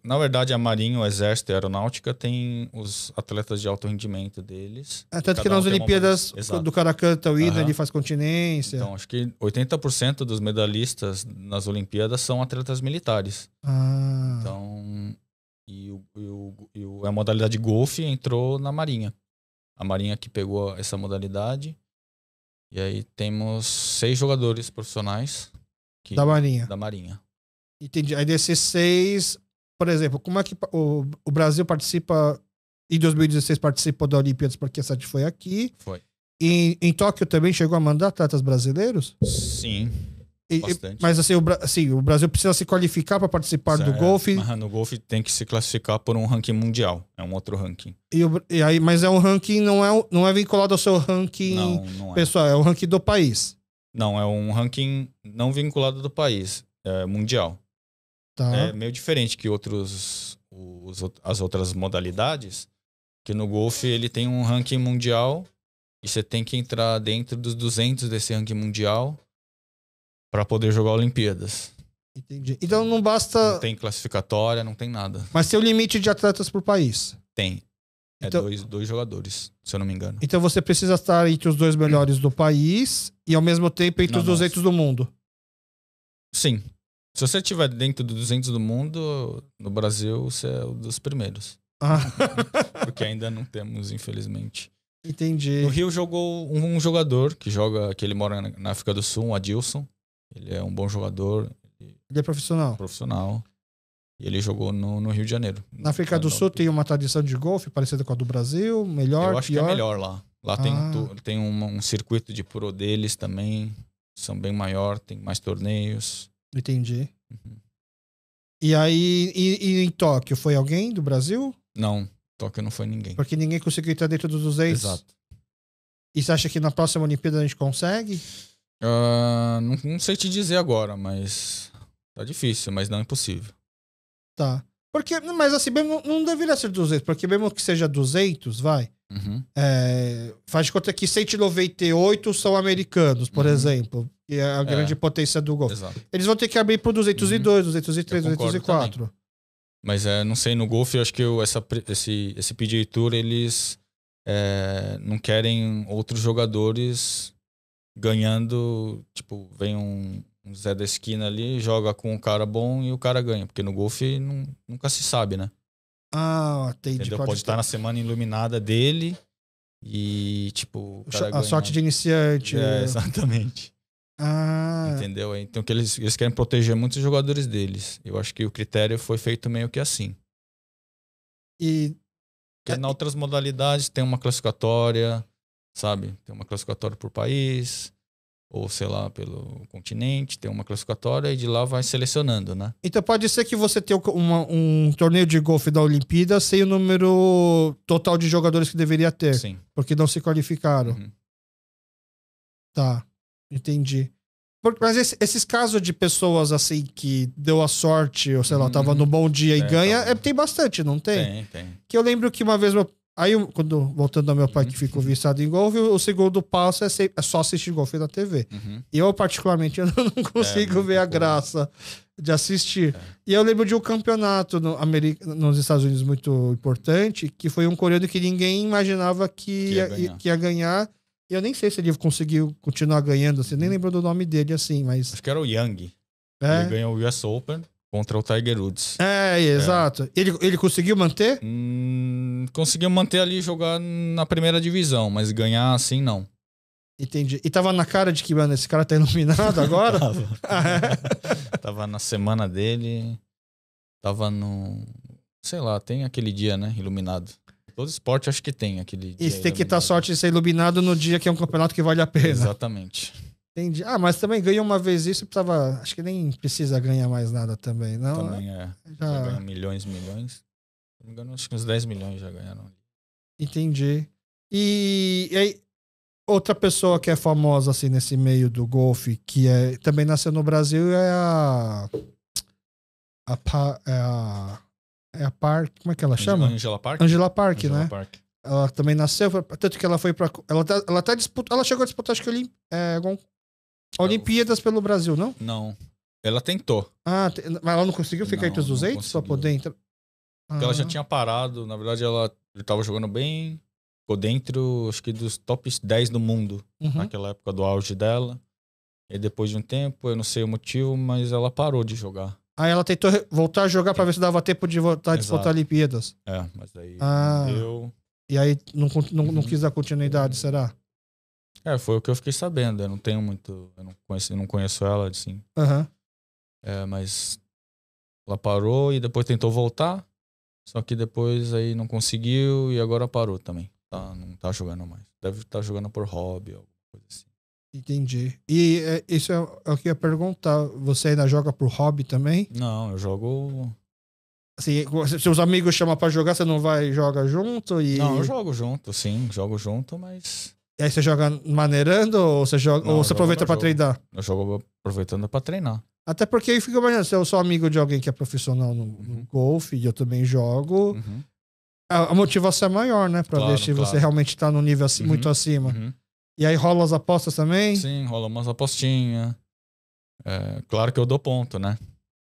Na verdade, a Marinha, o Exército e a Aeronáutica tem os atletas de alto rendimento deles. Tanto que nas Olimpíadas do Caracanta, o Ida, ele faz continência. Então, acho que 80% dos medalhistas nas Olimpíadas são atletas militares. Então, a modalidade golfe entrou na Marinha. A Marinha que pegou essa modalidade. E aí temos 6 jogadores profissionais. Da Marinha. Da Marinha. Entendi. Aí desses 6... Por exemplo, como é que o Brasil participa... Em 2016 participou da Olimpíadas, porque essa foi aqui. Foi. E em Tóquio também chegou a mandar atletas brasileiros? Sim, bastante. Mas assim, o Brasil precisa se qualificar para participar do golfe. No golfe tem que se classificar por um ranking mundial. É um outro ranking. Mas é um ranking, não é vinculado ao seu ranking não pessoal, é o ranking do país. Não, é um ranking não vinculado do país. É mundial. Tá. É meio diferente que as outras modalidades, que no golfe ele tem um ranking mundial e você tem que entrar dentro dos 200 desse ranking mundial para poder jogar Olimpíadas. Entendi. Então não basta... Não tem classificatória, não tem nada. Mas tem o limite de atletas por país? Tem. Então, dois jogadores, se eu não me engano. então você precisa estar entre os 2 melhores do país e ao mesmo tempo entre os 200 do mundo. Sim. Se você estiver dentro dos 200 do mundo, no Brasil você é um dos primeiros. Porque ainda não temos, infelizmente. Entendi. No Rio jogou um jogador que ele mora na África do Sul, o Adilson. Ele é um bom jogador. Ele é profissional. E ele jogou no Rio de Janeiro. Na África do Sul tem uma tradição de golfe parecida com a do Brasil? Melhor, Eu acho pior? que é melhor lá. Lá tem um circuito de pro deles também. São bem maior, tem mais torneios. Entendi. E aí, em Tóquio, foi alguém do Brasil? Não, Tóquio não foi ninguém. Porque ninguém conseguiu entrar dentro dos 200? Exato. E você acha que na próxima Olimpíada a gente consegue? Não sei te dizer agora, mas tá difícil, mas não é impossível. Tá. Porque, mas assim, mesmo, não deveria ser 200, porque mesmo que seja 200, vai. Faz de conta que 198 são americanos, por exemplo, que é a grande potência do golfe. Exato. Eles vão ter que abrir pro 202, 203, 204. Também. Mas não sei, no golfe eu acho que esse PGA Tour eles não querem outros jogadores ganhando, tipo, vem um Zé da esquina ali, joga com um cara bom e o cara ganha, porque no golfe nunca se sabe, né? Entendi. Entendeu? Pode estar na semana iluminada dele e, tipo, o cara a sorte de iniciante. Exatamente. Entendeu? Então que eles querem proteger muitos jogadores deles. Eu acho que o critério foi feito meio que assim. Porque nas outras modalidades tem uma classificatória, sabe? Tem uma classificatória por país, ou sei lá, pelo continente, tem uma classificatória e de lá vai selecionando, né? Então pode ser que você tenha um torneio de golfe da Olimpíada sem o número total de jogadores que deveria ter. Sim. Porque não se qualificaram. Tá, entendi. Mas esses casos de pessoas assim que deu a sorte, ou sei lá, tava no bom dia e ganha, tem bastante, não tem? Tem. Que eu lembro que uma vez... Aí, voltando ao meu pai que ficou viciado em golfe, o segundo passo é só assistir golfe na TV. E eu, particularmente, eu não consigo ver a graça de assistir. E eu lembro de um campeonato nos Estados Unidos muito importante, que foi um coreano que ninguém imaginava que ia ganhar. E eu nem sei se ele conseguiu continuar ganhando, assim, nem lembro do nome dele, assim, mas... Acho que era o Young. Ele ganhou o US Open contra o Tiger Woods. Exato. Ele conseguiu manter? Conseguiu manter ali e jogar na primeira divisão, mas ganhar assim, não. Entendi. E tava na cara de que, mano, esse cara tá iluminado agora? Tava na semana dele, tava no... Sei lá, tem aquele dia, né, iluminado. Todo esporte acho que tem aquele dia. E você tem que estar sorte de ser iluminado no dia que é um campeonato que vale a pena. Exatamente. Entendi. Mas também ganhou uma vez isso, acho que nem precisa ganhar mais nada também, não? Também já ganha milhões. Se não me engano, acho que uns 10 milhões já ganharam. Entendi. E aí, outra pessoa que é famosa assim nesse meio do golfe, que também nasceu no Brasil, é a Park, como é que ela chama? Angela Park? Angela Park, Angela né? Park. Ela também nasceu, tanto que ela foi pra... Ela chegou a disputar, acho que Olimpíadas pelo Brasil, não? Não. Ela tentou. Mas ela não conseguiu ficar entre os 200 pra poder entrar? Porque ela já tinha parado. Na verdade, ela tava jogando bem. Ficou dentro, acho que dos top 10 do mundo. Naquela época do auge dela. E depois de um tempo, eu não sei o motivo, mas ela parou de jogar. Aí ela tentou voltar a jogar pra ver se dava tempo de voltar a disputar Olimpíadas. Mas daí deu. E aí não quis dar continuidade, será? Foi o que eu fiquei sabendo. Eu não tenho muito... Eu não conheço ela, assim. Mas ela parou e depois tentou voltar. Só que depois aí não conseguiu e agora parou também. Não tá jogando mais. Deve estar jogando por hobby, alguma coisa assim. Entendi. E isso é o que eu ia perguntar. Você ainda joga por hobby também? Não, eu jogo... Assim, seus amigos chamam pra jogar, você não vai e joga junto? Não, eu jogo junto, sim. Jogo junto, mas... E aí você joga maneirando ou você aproveita pra treinar? Eu jogo aproveitando pra treinar. Até porque eu fico imaginando, se eu sou amigo de alguém que é profissional no golfe e eu também jogo, a motivação é maior, né? Pra ver se você realmente tá no nível muito acima. E aí rola as apostas também? Sim, rola umas apostinhas. Claro que eu dou ponto, né?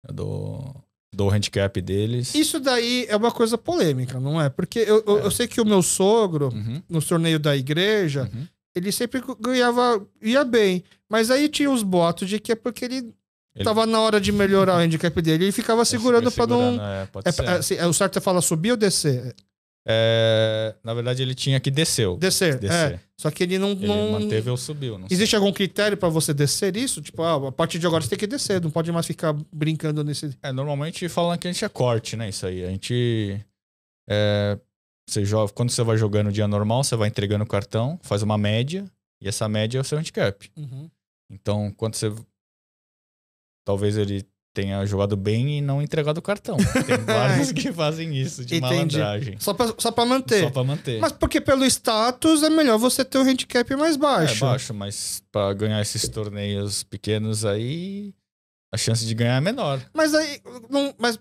Eu dou dou o handicap deles. Isso daí é uma coisa polêmica, não é? Porque eu sei que o meu sogro, no torneio da igreja, ele sempre ia bem. Mas aí tinha os boatos de que é porque ele tava na hora de melhorar o handicap dele. Ele ficava segurando pra não... Pode ser. O certo é falar subir ou descer? Na verdade, ele tinha que descer. Descer. Só que ele não... Ele manteve ou subiu. Não Existe algum critério pra você descer isso? Tipo, a partir de agora você tem que descer. Não pode mais ficar brincando nesse... Normalmente falam que a gente é corte, né? Isso aí. A gente... Você joga, quando você vai jogando no dia normal, você vai entregando o cartão, faz uma média, e essa média é o seu handicap. Então, quando você... Talvez ele tenha jogado bem e não entregado o cartão. Tem vários que fazem isso, de malandragem. Só pra manter. Só pra manter. Mas porque pelo status é melhor você ter um handicap mais baixo. É baixo, mas pra ganhar esses torneios pequenos aí, a chance de ganhar é menor. Mas aí... Mas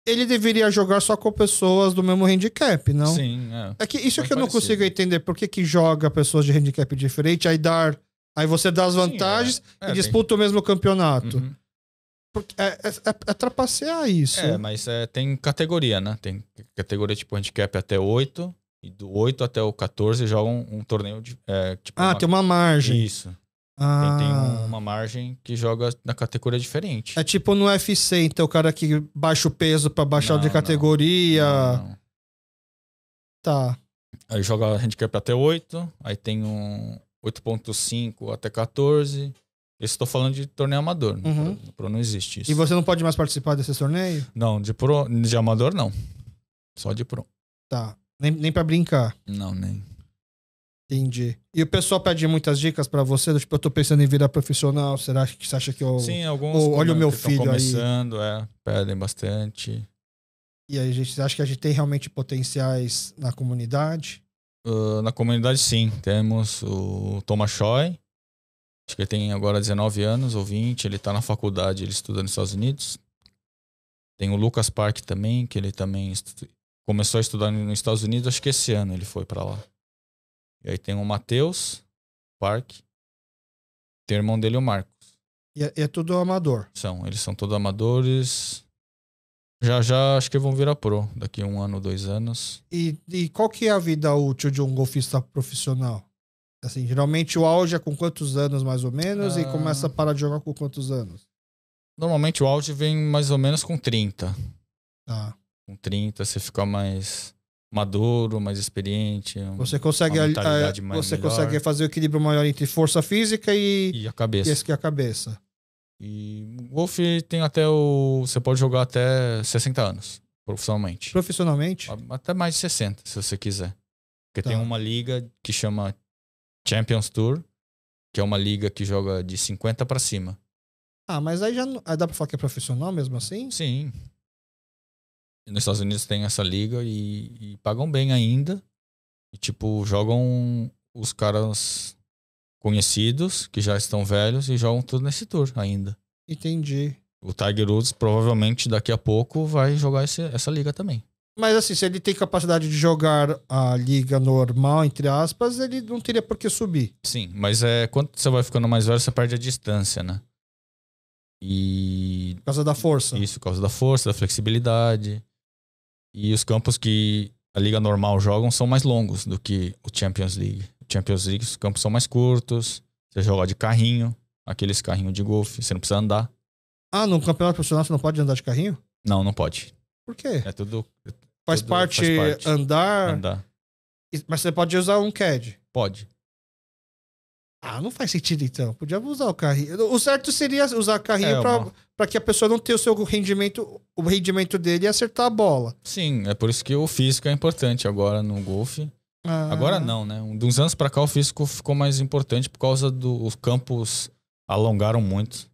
ele deveria jogar só com pessoas do mesmo handicap, não? Sim, é que isso é que eu não consigo entender. Por que joga pessoas de handicap diferente, aí você dá as vantagens e disputa o mesmo campeonato. Porque é trapacear isso. Mas tem categoria, né? Tem categoria tipo handicap até 8, e do 8 até o 14 jogam um torneio de... tem uma margem. Isso. Tem uma margem que joga na categoria diferente. É tipo no UFC, então o cara que baixa o peso pra baixar de categoria. Não. Tá. Aí joga handicap até 8, aí tem um 8.5 até 14. Esse tô falando de torneio amador. No pro não existe isso. E você não pode mais participar desse torneio? Não, de amador não. Só de pro. Tá. Nem pra brincar? Não, nem. Entendi. E o pessoal pede muitas dicas pra você? Tipo, eu tô pensando em virar profissional. Será que você acha que eu... Sim, alguns olha o meu filho começando, pedem bastante. E aí, você acha que a gente tem realmente potenciais na comunidade? Na comunidade, sim. Temos o Thomas Choi. Acho que ele tem agora 19 anos ou 20. Ele tá na faculdade, ele estuda nos Estados Unidos. Tem o Lucas Park também, que ele também começou a estudar nos Estados Unidos. Acho que esse ano ele foi pra lá. E aí tem o Matheus Park. Tem o irmão dele, o Marcos. E é tudo amador? Eles são todos amadores. Já acho que vão virar pro daqui a 1 ano, 2 anos. E qual que é a vida útil de um golfista profissional? Assim, geralmente o auge é com quantos anos, mais ou menos? E começa a parar de jogar com quantos anos? Normalmente o auge vem mais ou menos com 30. Tá. Com 30 você fica mais maduro, mais experiente. Você consegue consegue fazer o equilíbrio maior entre força física e a cabeça. E a cabeça. E o golfe tem você pode jogar até 60 anos, profissionalmente. Profissionalmente? Até mais de 60, se você quiser. Porque tem uma liga que chama Champions Tour, que é uma liga que joga de 50 pra cima. Mas aí aí dá pra falar que é profissional mesmo assim? Sim. E nos Estados Unidos tem essa liga e pagam bem ainda. E tipo, jogam os caras conhecidos, que já estão velhos, e jogam tudo nesse tour ainda. Entendi. O Tiger Woods provavelmente daqui a pouco vai jogar essa liga também. Mas assim, se ele tem capacidade de jogar a liga normal, entre aspas, ele não teria por que subir. Sim, mas quando você vai ficando mais velho, você perde a distância, né? Por causa da força. Isso, por causa da força, da flexibilidade. E os campos que a liga normal jogam são mais longos do que o Champions League. O Champions League, os campos são mais curtos. Você joga de carrinho, aqueles carrinhos de golfe, você não precisa andar. No campeonato profissional você não pode andar de carrinho? Não pode. Por quê? É tudo... Faz parte andar. Mas você pode usar um CAD? Pode. Não faz sentido então. Podia usar o carrinho. O certo seria usar carrinho pra que a pessoa não tenha o seu rendimento, o rendimento dele e acertar a bola. Sim, é por isso que o físico é importante agora no golfe. Agora não, né? De uns anos pra cá o físico ficou mais importante por causa os campos alongaram muito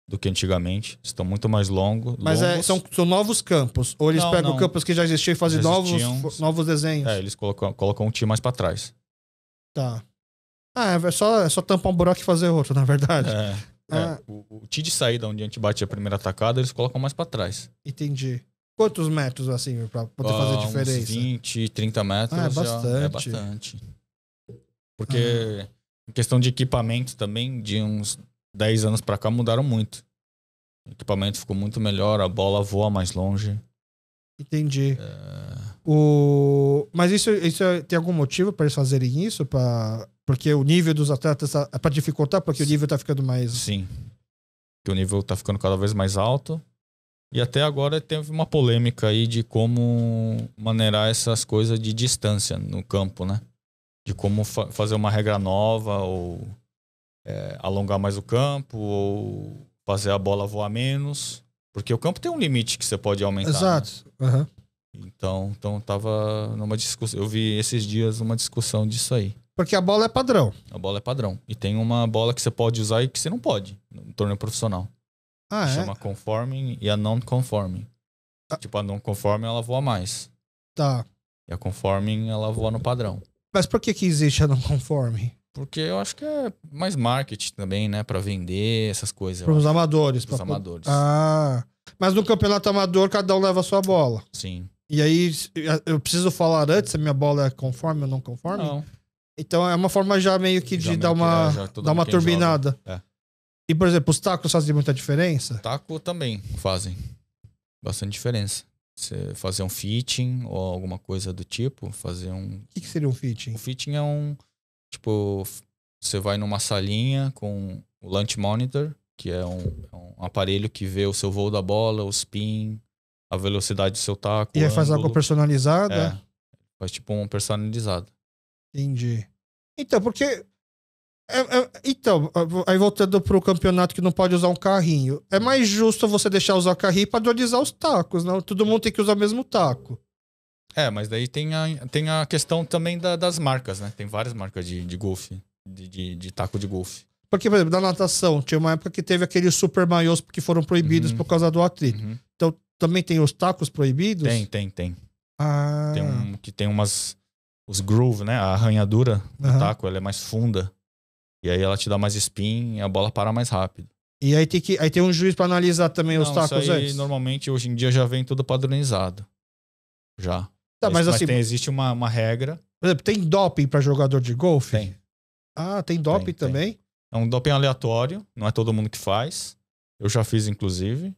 do que antigamente. Estão muito mais longos. Mas são novos campos? Ou eles pegam campos que já existiam e fazem novos desenhos? Eles colocam um tee mais pra trás. Tá. É só tampar um buraco e fazer outro, na verdade. O tee de saída, onde a gente bate a primeira tacada, eles colocam mais pra trás. Entendi. Quantos metros, assim, pra poder fazer diferença? Uns 20, 30 metros. É bastante. É bastante. Porque em questão de equipamento também, de uns 10 anos pra cá, mudaram muito. O equipamento ficou muito melhor, a bola voa mais longe. Entendi. Mas isso tem algum motivo para eles fazerem isso? Porque o nível dos atletas é para dificultar, porque o nível tá ficando mais... Sim. Porque o nível tá ficando cada vez mais alto. E até agora teve uma polêmica aí de como maneirar essas coisas de distância no campo, né? De como fazer uma regra nova, ou alongar mais o campo, ou fazer a bola voar menos. Porque o campo tem um limite que você pode aumentar. Exato. Né? Uhum. Então tava numa discussão. Eu vi esses dias uma discussão disso aí. Porque a bola é padrão. A bola é padrão. E tem uma bola que você pode usar e que você não pode no torneio profissional. Ah, é? Chama conforming e a non-conforming. Tipo, a non-conforming ela voa mais. Tá. E a conforming ela voa no padrão. Mas por que existe a não conforme? Porque eu acho que é mais marketing também, né? Pra vender essas coisas. Para os amadores. Para os amadores. Ah. Mas no campeonato amador, cada um leva a sua bola. Sim. E aí, eu preciso falar antes se a minha bola é conforme ou não conforme? Não. Então é uma forma já meio que de dar uma turbinada. E, por exemplo, os tacos fazem muita diferença? Taco também fazem bastante diferença. Você fazer um fitting ou alguma coisa do tipo, fazer um... O que seria um fitting? O fitting é um... Tipo, você vai numa salinha com o launch monitor, que é um aparelho que vê o seu voo da bola, o spin, a velocidade do seu taco. E aí faz algo personalizada? É, faz tipo um personalizado. Entendi. Então, porque... Então, aí voltando pro campeonato que não pode usar um carrinho. É mais justo você deixar usar o carrinho e padronizar os tacos, não? Todo mundo tem que usar o mesmo taco. Mas daí tem a questão também das marcas, né? Tem várias marcas de golfe, de taco de golfe. Porque, por exemplo, na natação, tinha uma época que teve aqueles super maiôs que foram proibidos por causa do atrito. Então, também tem os tacos proibidos? Tem. Ah. Tem os groove, né? A arranhadura do taco, ela é mais funda. E aí ela te dá mais spin e a bola para mais rápido. E aí tem um juiz para analisar também os tacos isso aí, antes? normalmente, hoje em dia, já vem tudo padronizado. Já. Tá, mas assim, existe uma regra. Por exemplo, tem doping para jogador de golfe? Tem. Ah, tem doping também? É um doping aleatório, não é todo mundo que faz. Eu já fiz, inclusive.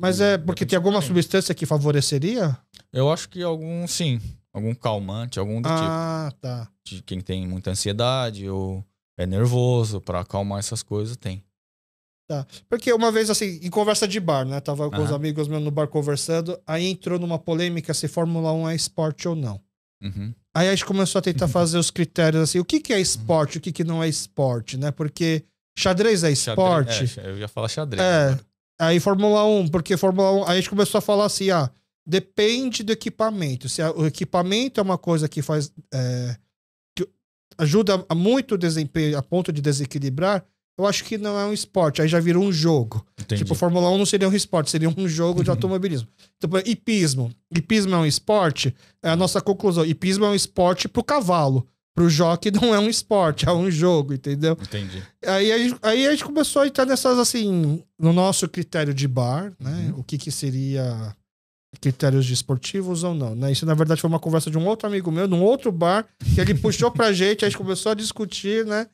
Mas é porque tem alguma substância que favoreceria? Eu acho que sim. Algum calmante, algum do tipo. Ah, tá. De quem tem muita ansiedade ou é nervoso, pra acalmar essas coisas, tem. Tá. Porque uma vez, assim, em conversa de bar, né? Tava com os amigos meus no bar conversando, aí entrou numa polêmica se Fórmula 1 é esporte ou não. Aí a gente começou a tentar fazer os critérios, assim, o que é esporte, o que não é esporte, né? Porque xadrez é esporte. Eu ia falar xadrez. Aí Fórmula 1, porque Fórmula 1... Aí a gente começou a falar assim, depende do equipamento. Se o equipamento é uma coisa que faz... que ajuda muito o desempenho a ponto de desequilibrar, eu acho que não é um esporte. Aí já virou um jogo. Entendi. Tipo, Fórmula 1 não seria um esporte, seria um jogo de automobilismo. Então, hipismo. Hipismo é um esporte? É a nossa conclusão. Hipismo é um esporte pro cavalo. Pro jockey não é um esporte, é um jogo, entendeu? Entendi. Aí a gente começou a entrar nessas, assim, no nosso critério de bar, né? O que seria critérios de esportivos ou não, né? Isso, na verdade, foi uma conversa de um outro amigo meu, num outro bar, que ele puxou pra gente, a gente começou a discutir, né?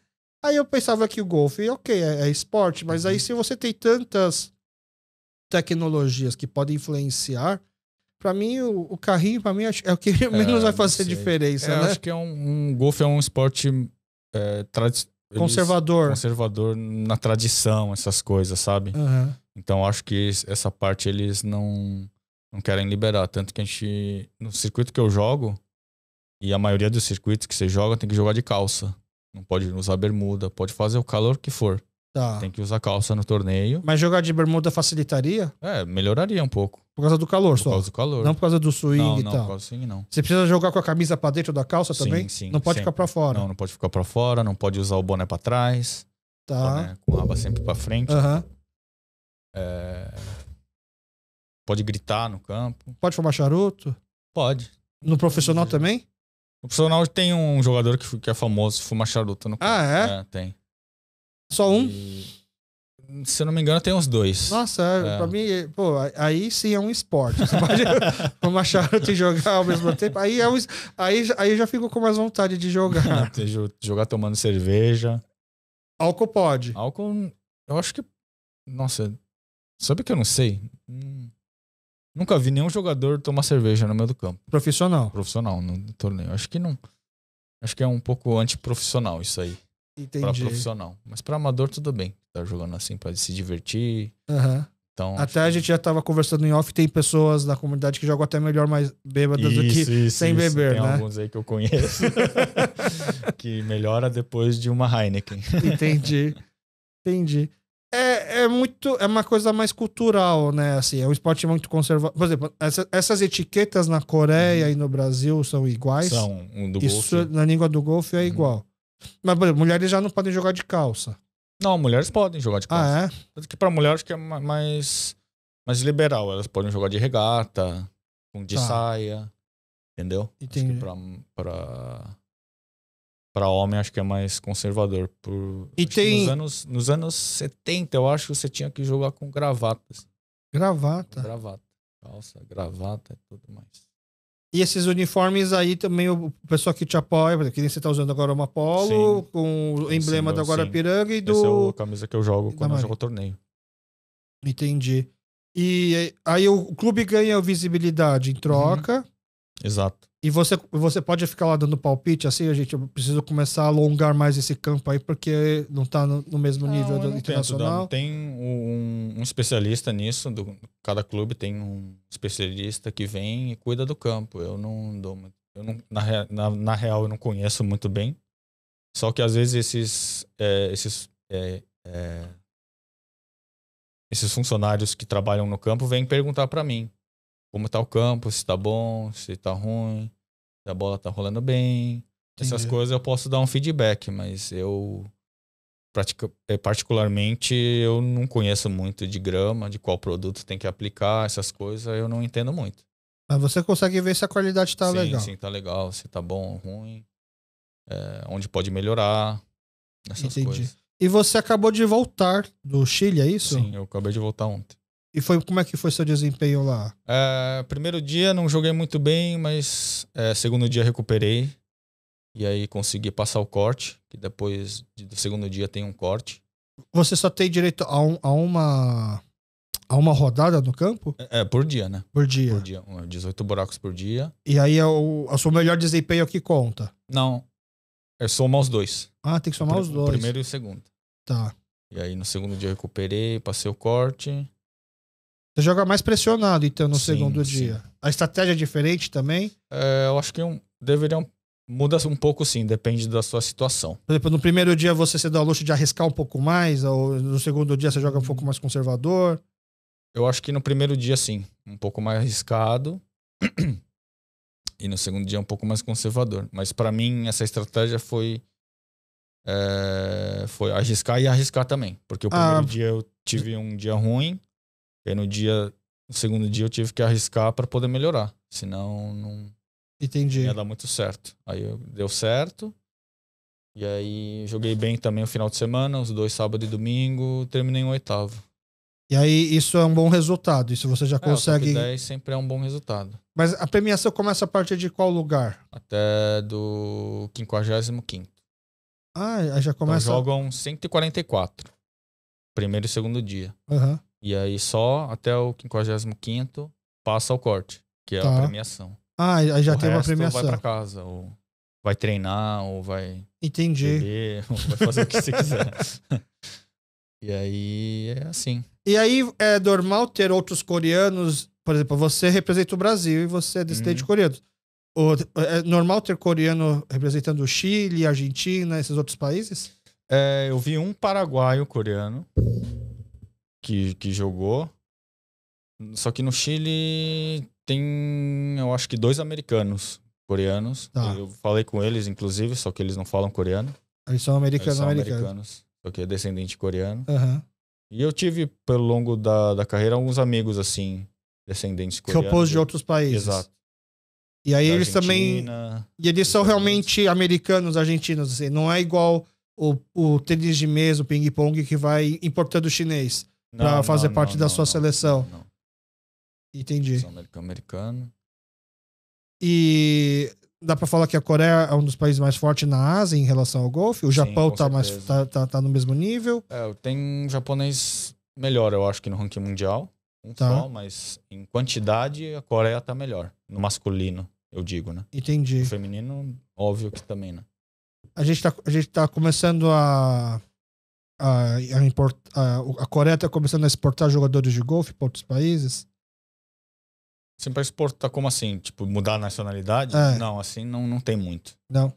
Aí eu pensava que o golfe, ok, é esporte, mas aí se você tem tantas tecnologias que podem influenciar, pra mim o carrinho, pra mim, é o que menos vai fazer diferença, né? Eu acho que golfe é um esporte conservador na tradição, essas coisas, sabe? Então acho que essa parte eles não querem liberar, tanto que a gente, no circuito que eu jogo, e a maioria dos circuitos que você joga tem que jogar de calça. Não pode usar bermuda, pode fazer o calor que for. Tá. Tem que usar calça no torneio. Mas jogar de bermuda facilitaria? Melhoraria um pouco. Por causa do calor só? Por causa do calor. Não por causa do swing e tal? Não, por causa do swing não. Você precisa jogar com a camisa pra dentro da calça também? Sim. Não pode ficar pra fora? Não pode ficar pra fora, não pode usar o boné pra trás. Tá. Boné com a aba sempre pra frente. Pode gritar no campo. Pode fumar charuto? Pode. No profissional também? No profissional tem um jogador que é famoso, fuma charuto no campo. Ah, é? Tem. Só um? Se eu não me engano, tem uns dois. Nossa, pra mim, pô, aí sim é um esporte. Você pode fumar charuto e jogar ao mesmo tempo. Aí eu já fico com mais vontade de jogar. Jogar tomando cerveja. Álcool pode? Álcool, eu acho que... Nossa, Sabe que eu não sei? Nunca vi nenhum jogador tomar cerveja no meio do campo. Profissional no torneio. Acho que não. Acho que é um pouco antiprofissional isso aí. Entendi. Pra profissional. Mas pra amador, tudo bem. Tá jogando assim pra se divertir. Então, até a gente já tava conversando em off, tem pessoas da comunidade que jogam até melhor mais bêbadas do que sem beber, tem né? Tem alguns aí que eu conheço que melhora depois de uma Heineken. Entendi. É uma coisa mais cultural, né? Assim, é um esporte muito conservador. Por exemplo, essas etiquetas na Coreia e no Brasil são iguais. São, do Isso golfe. na língua do golfe é igual. Mas, por exemplo, mulheres já não podem jogar de calça. Não, mulheres podem jogar de calça. Ah, é? Tanto que pra mulher acho que é mais liberal. Elas podem jogar de regata, de saia, entendeu? Entendi. Acho que pra homem acho que é mais conservador. Nos anos 70 eu acho que você tinha que jogar com gravatas. Gravata? Calça, gravata e tudo mais. E esses uniformes aí também, o pessoal que te apoia, que nem você tá usando agora uma Polo, com o emblema da Guarapiranga e do... Essa é a camisa que eu jogo quando eu jogo torneio. Entendi. E aí o clube ganha visibilidade em troca. Exato. E você pode ficar lá dando palpite, assim, eu preciso começar a alongar mais esse campo aí, porque não tá no mesmo nível do internacional. Tem um especialista nisso, cada clube tem um especialista que vem e cuida do campo. Eu não dou muito. Na real, eu não conheço muito bem. Só que às vezes esses funcionários que trabalham no campo vêm perguntar pra mim como tá o campo, se tá bom, se tá ruim, se a bola tá rolando bem. Entendi. Essas coisas eu posso dar um feedback, mas eu particularmente eu não conheço muito de grama, de qual produto tem que aplicar, essas coisas eu não entendo muito. Mas você consegue ver se a qualidade tá legal. Sim, tá legal, se tá bom ou ruim, onde pode melhorar, essas coisas. E você acabou de voltar do Chile, é isso? Sim, eu acabei de voltar ontem. E como é que foi seu desempenho lá? Primeiro dia não joguei muito bem, mas segundo dia recuperei. E aí consegui passar o corte, que depois do segundo dia tem um corte. Você só tem direito a uma rodada no campo? Por dia, né? Por dia. 18 buracos por dia. E aí o seu melhor desempenho é o que conta? Não, soma os dois. Ah, tem que somar os dois. O primeiro e o segundo. Tá. E aí no segundo dia eu recuperei, passei o corte. Você joga mais pressionado, então, no segundo dia. Sim. A estratégia é diferente também? Eu acho que muda um pouco, sim. Depende da sua situação. Por exemplo, no primeiro dia você se dá o luxo de arriscar um pouco mais, ou no segundo dia você joga um pouco mais conservador? Eu acho que no primeiro dia, sim. Um pouco mais arriscado. E no segundo dia um pouco mais conservador. Mas pra mim, essa estratégia foi arriscar e arriscar também. Porque o primeiro dia eu tive um dia ruim. E aí no segundo dia eu tive que arriscar pra poder melhorar. Senão não ia dar muito certo. Aí deu certo. E aí joguei bem também o final de semana, os 2 sábado e domingo, terminei em 8º. E aí isso é um bom resultado, isso você já consegue... O top 10 sempre é um bom resultado. Mas a premiação começa a partir de qual lugar? Até do 55º. Ah, já começa... Então jogam 144. Primeiro e segundo dia. Uhum. E aí só até o 55º passa o corte, que é a premiação. Ah, aí já tem uma premiação. Vai pra casa, ou vai treinar, ou vai beber, ou vai fazer o que você quiser. E aí é assim. E aí é normal ter outros coreanos, por exemplo, você representa o Brasil e você é descendente coreano. É normal ter coreano representando o Chile, Argentina, esses outros países? Eu vi um paraguaio coreano que jogou. Só que no Chile tem, eu acho que 2 americanos coreanos. Tá. Eu falei com eles, inclusive, só que eles não falam coreano. Eles são americanos. Só que é descendente coreano. Uhum. E eu tive, pelo longo da carreira, alguns amigos, assim, descendentes coreanos. Que opôs de outros países. Exato. E aí eles também... E eles são realmente americanos, argentinos, assim. Não é igual o tênis de mesa, o ping-pong, que vai importando chinês pra fazer parte da sua seleção. Não. Entendi. São americano. E dá pra falar que a Coreia é um dos países mais fortes na Ásia em relação ao golfe? O Japão tá no mesmo nível? Tem japonês melhor, eu acho que no ranking mundial. Tá. Só, mas em quantidade a Coreia tá melhor. No masculino, eu digo, né? Entendi. No feminino, óbvio que também, né? A gente tá começando a Coreia tá começando a exportar jogadores de golfe para outros países. Sempre exportar como assim? Tipo, mudar a nacionalidade? É. Não, assim não tem muito. Não.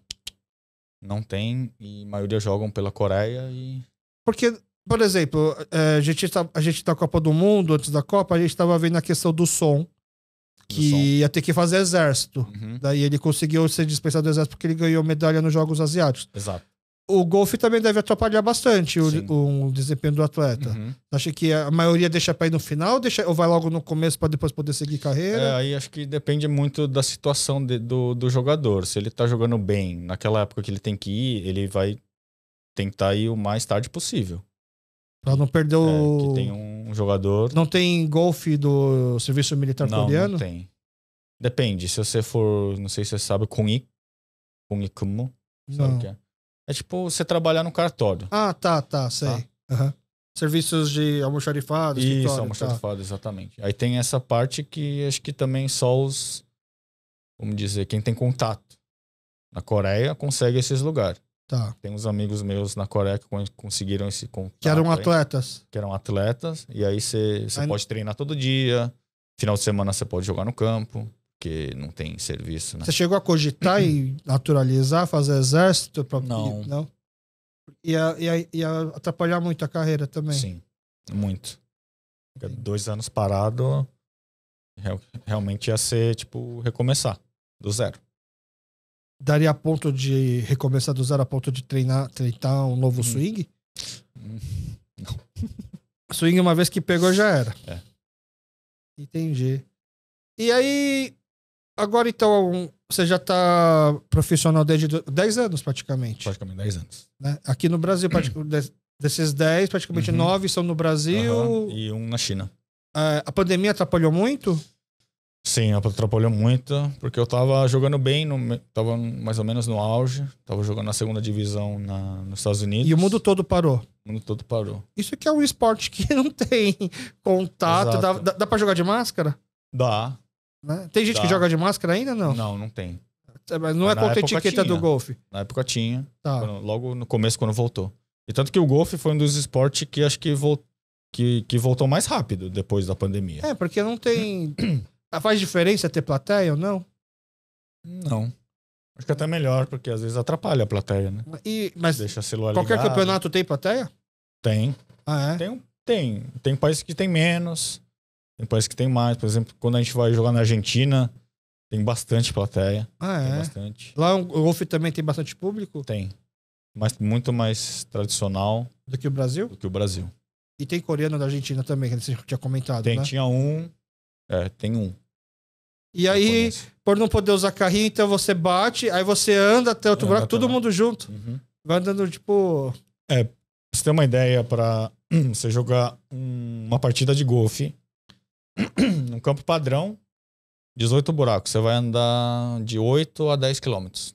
Não tem, e a maioria jogam pela Coreia e... Porque, por exemplo, a gente tá na Copa do Mundo, antes da Copa, a gente tava vendo a questão do som, que ia ter que fazer exército. Uhum. Daí ele conseguiu ser dispensado do exército porque ele ganhou medalha nos Jogos Asiáticos. Exato. O golfe também deve atrapalhar bastante o desempenho do atleta. Uhum. Acha que a maioria deixa pra ir no final, ou vai logo no começo pra depois poder seguir carreira? Aí acho que depende muito da situação do jogador. Se ele tá jogando bem naquela época que ele tem que ir, ele vai tentar ir o mais tarde possível. Pra não perder o... Que tem um jogador... Não tem golfe do serviço militar coreano? Não tem. Depende. Se você for... Não sei se você sabe, Kunikumu. Sabe o que é? É tipo você trabalhar no cartório. Ah, tá, sei. Uhum. Serviços de almoxarifado, escritório. Isso, almoxarifado, exatamente. Aí tem essa parte que acho que também só os... Vamos dizer, quem tem contato na Coreia consegue esses lugares. Tá. Tem uns amigos meus na Coreia que conseguiram esse contato. Que eram atletas. Que eram atletas. E aí você pode treinar todo dia. Final de semana você pode jogar no campo. Porque não tem serviço, né? Você chegou a cogitar e naturalizar, fazer exército? Não. Não? Ia atrapalhar muito a carreira também. Sim, muito. 2 anos parado, realmente ia ser, tipo, recomeçar do zero. Daria a ponto de recomeçar do zero, a ponto de treinar um novo swing? Não. Swing, uma vez que pegou, já era. É. Entendi. E aí, agora então, você já tá profissional desde 10 anos, praticamente. Praticamente 10 anos. Né? Aqui no Brasil, desses 10, praticamente 9 são no Brasil. E 1 na China. A pandemia atrapalhou muito? Sim, atrapalhou muito, porque eu tava jogando bem, tava mais ou menos no auge, tava jogando na 2ª divisão nos Estados Unidos. E o mundo todo parou. O mundo todo parou. Isso aqui é um esporte que não tem contato. Dá pra jogar de máscara? Dá. Né? Tem gente que joga de máscara ainda, não? Não tem. Mas não é contra a etiqueta do golfe? Na época tinha, tá. Logo no começo, quando voltou. E tanto que o golfe foi um dos esportes que acho que voltou mais rápido depois da pandemia. Porque não tem... Faz diferença ter plateia ou não? Não. Acho que até melhor, porque às vezes atrapalha a plateia, né? Mas deixa a celular qualquer ligado. campeonato tem plateia? Tem. Ah, é? Tem países que tem menos, tem países que tem mais. Por exemplo, quando a gente vai jogar na Argentina, tem bastante plateia. Ah, é? Tem bastante. Lá o golfe também tem bastante público? Tem. Mas muito mais tradicional do que o Brasil? Do que o Brasil. E tem coreano da Argentina também, que você tinha comentado, né? Tinha um. Tem um. E aí, por não poder usar carrinho, então você bate, aí você anda até outro buraco, todo mundo junto. Uhum. Vai andando, tipo... Pra você ter uma ideia, pra você jogar uma partida de golfe num campo padrão, 18 buracos, você vai andar de 8 a 10 quilômetros.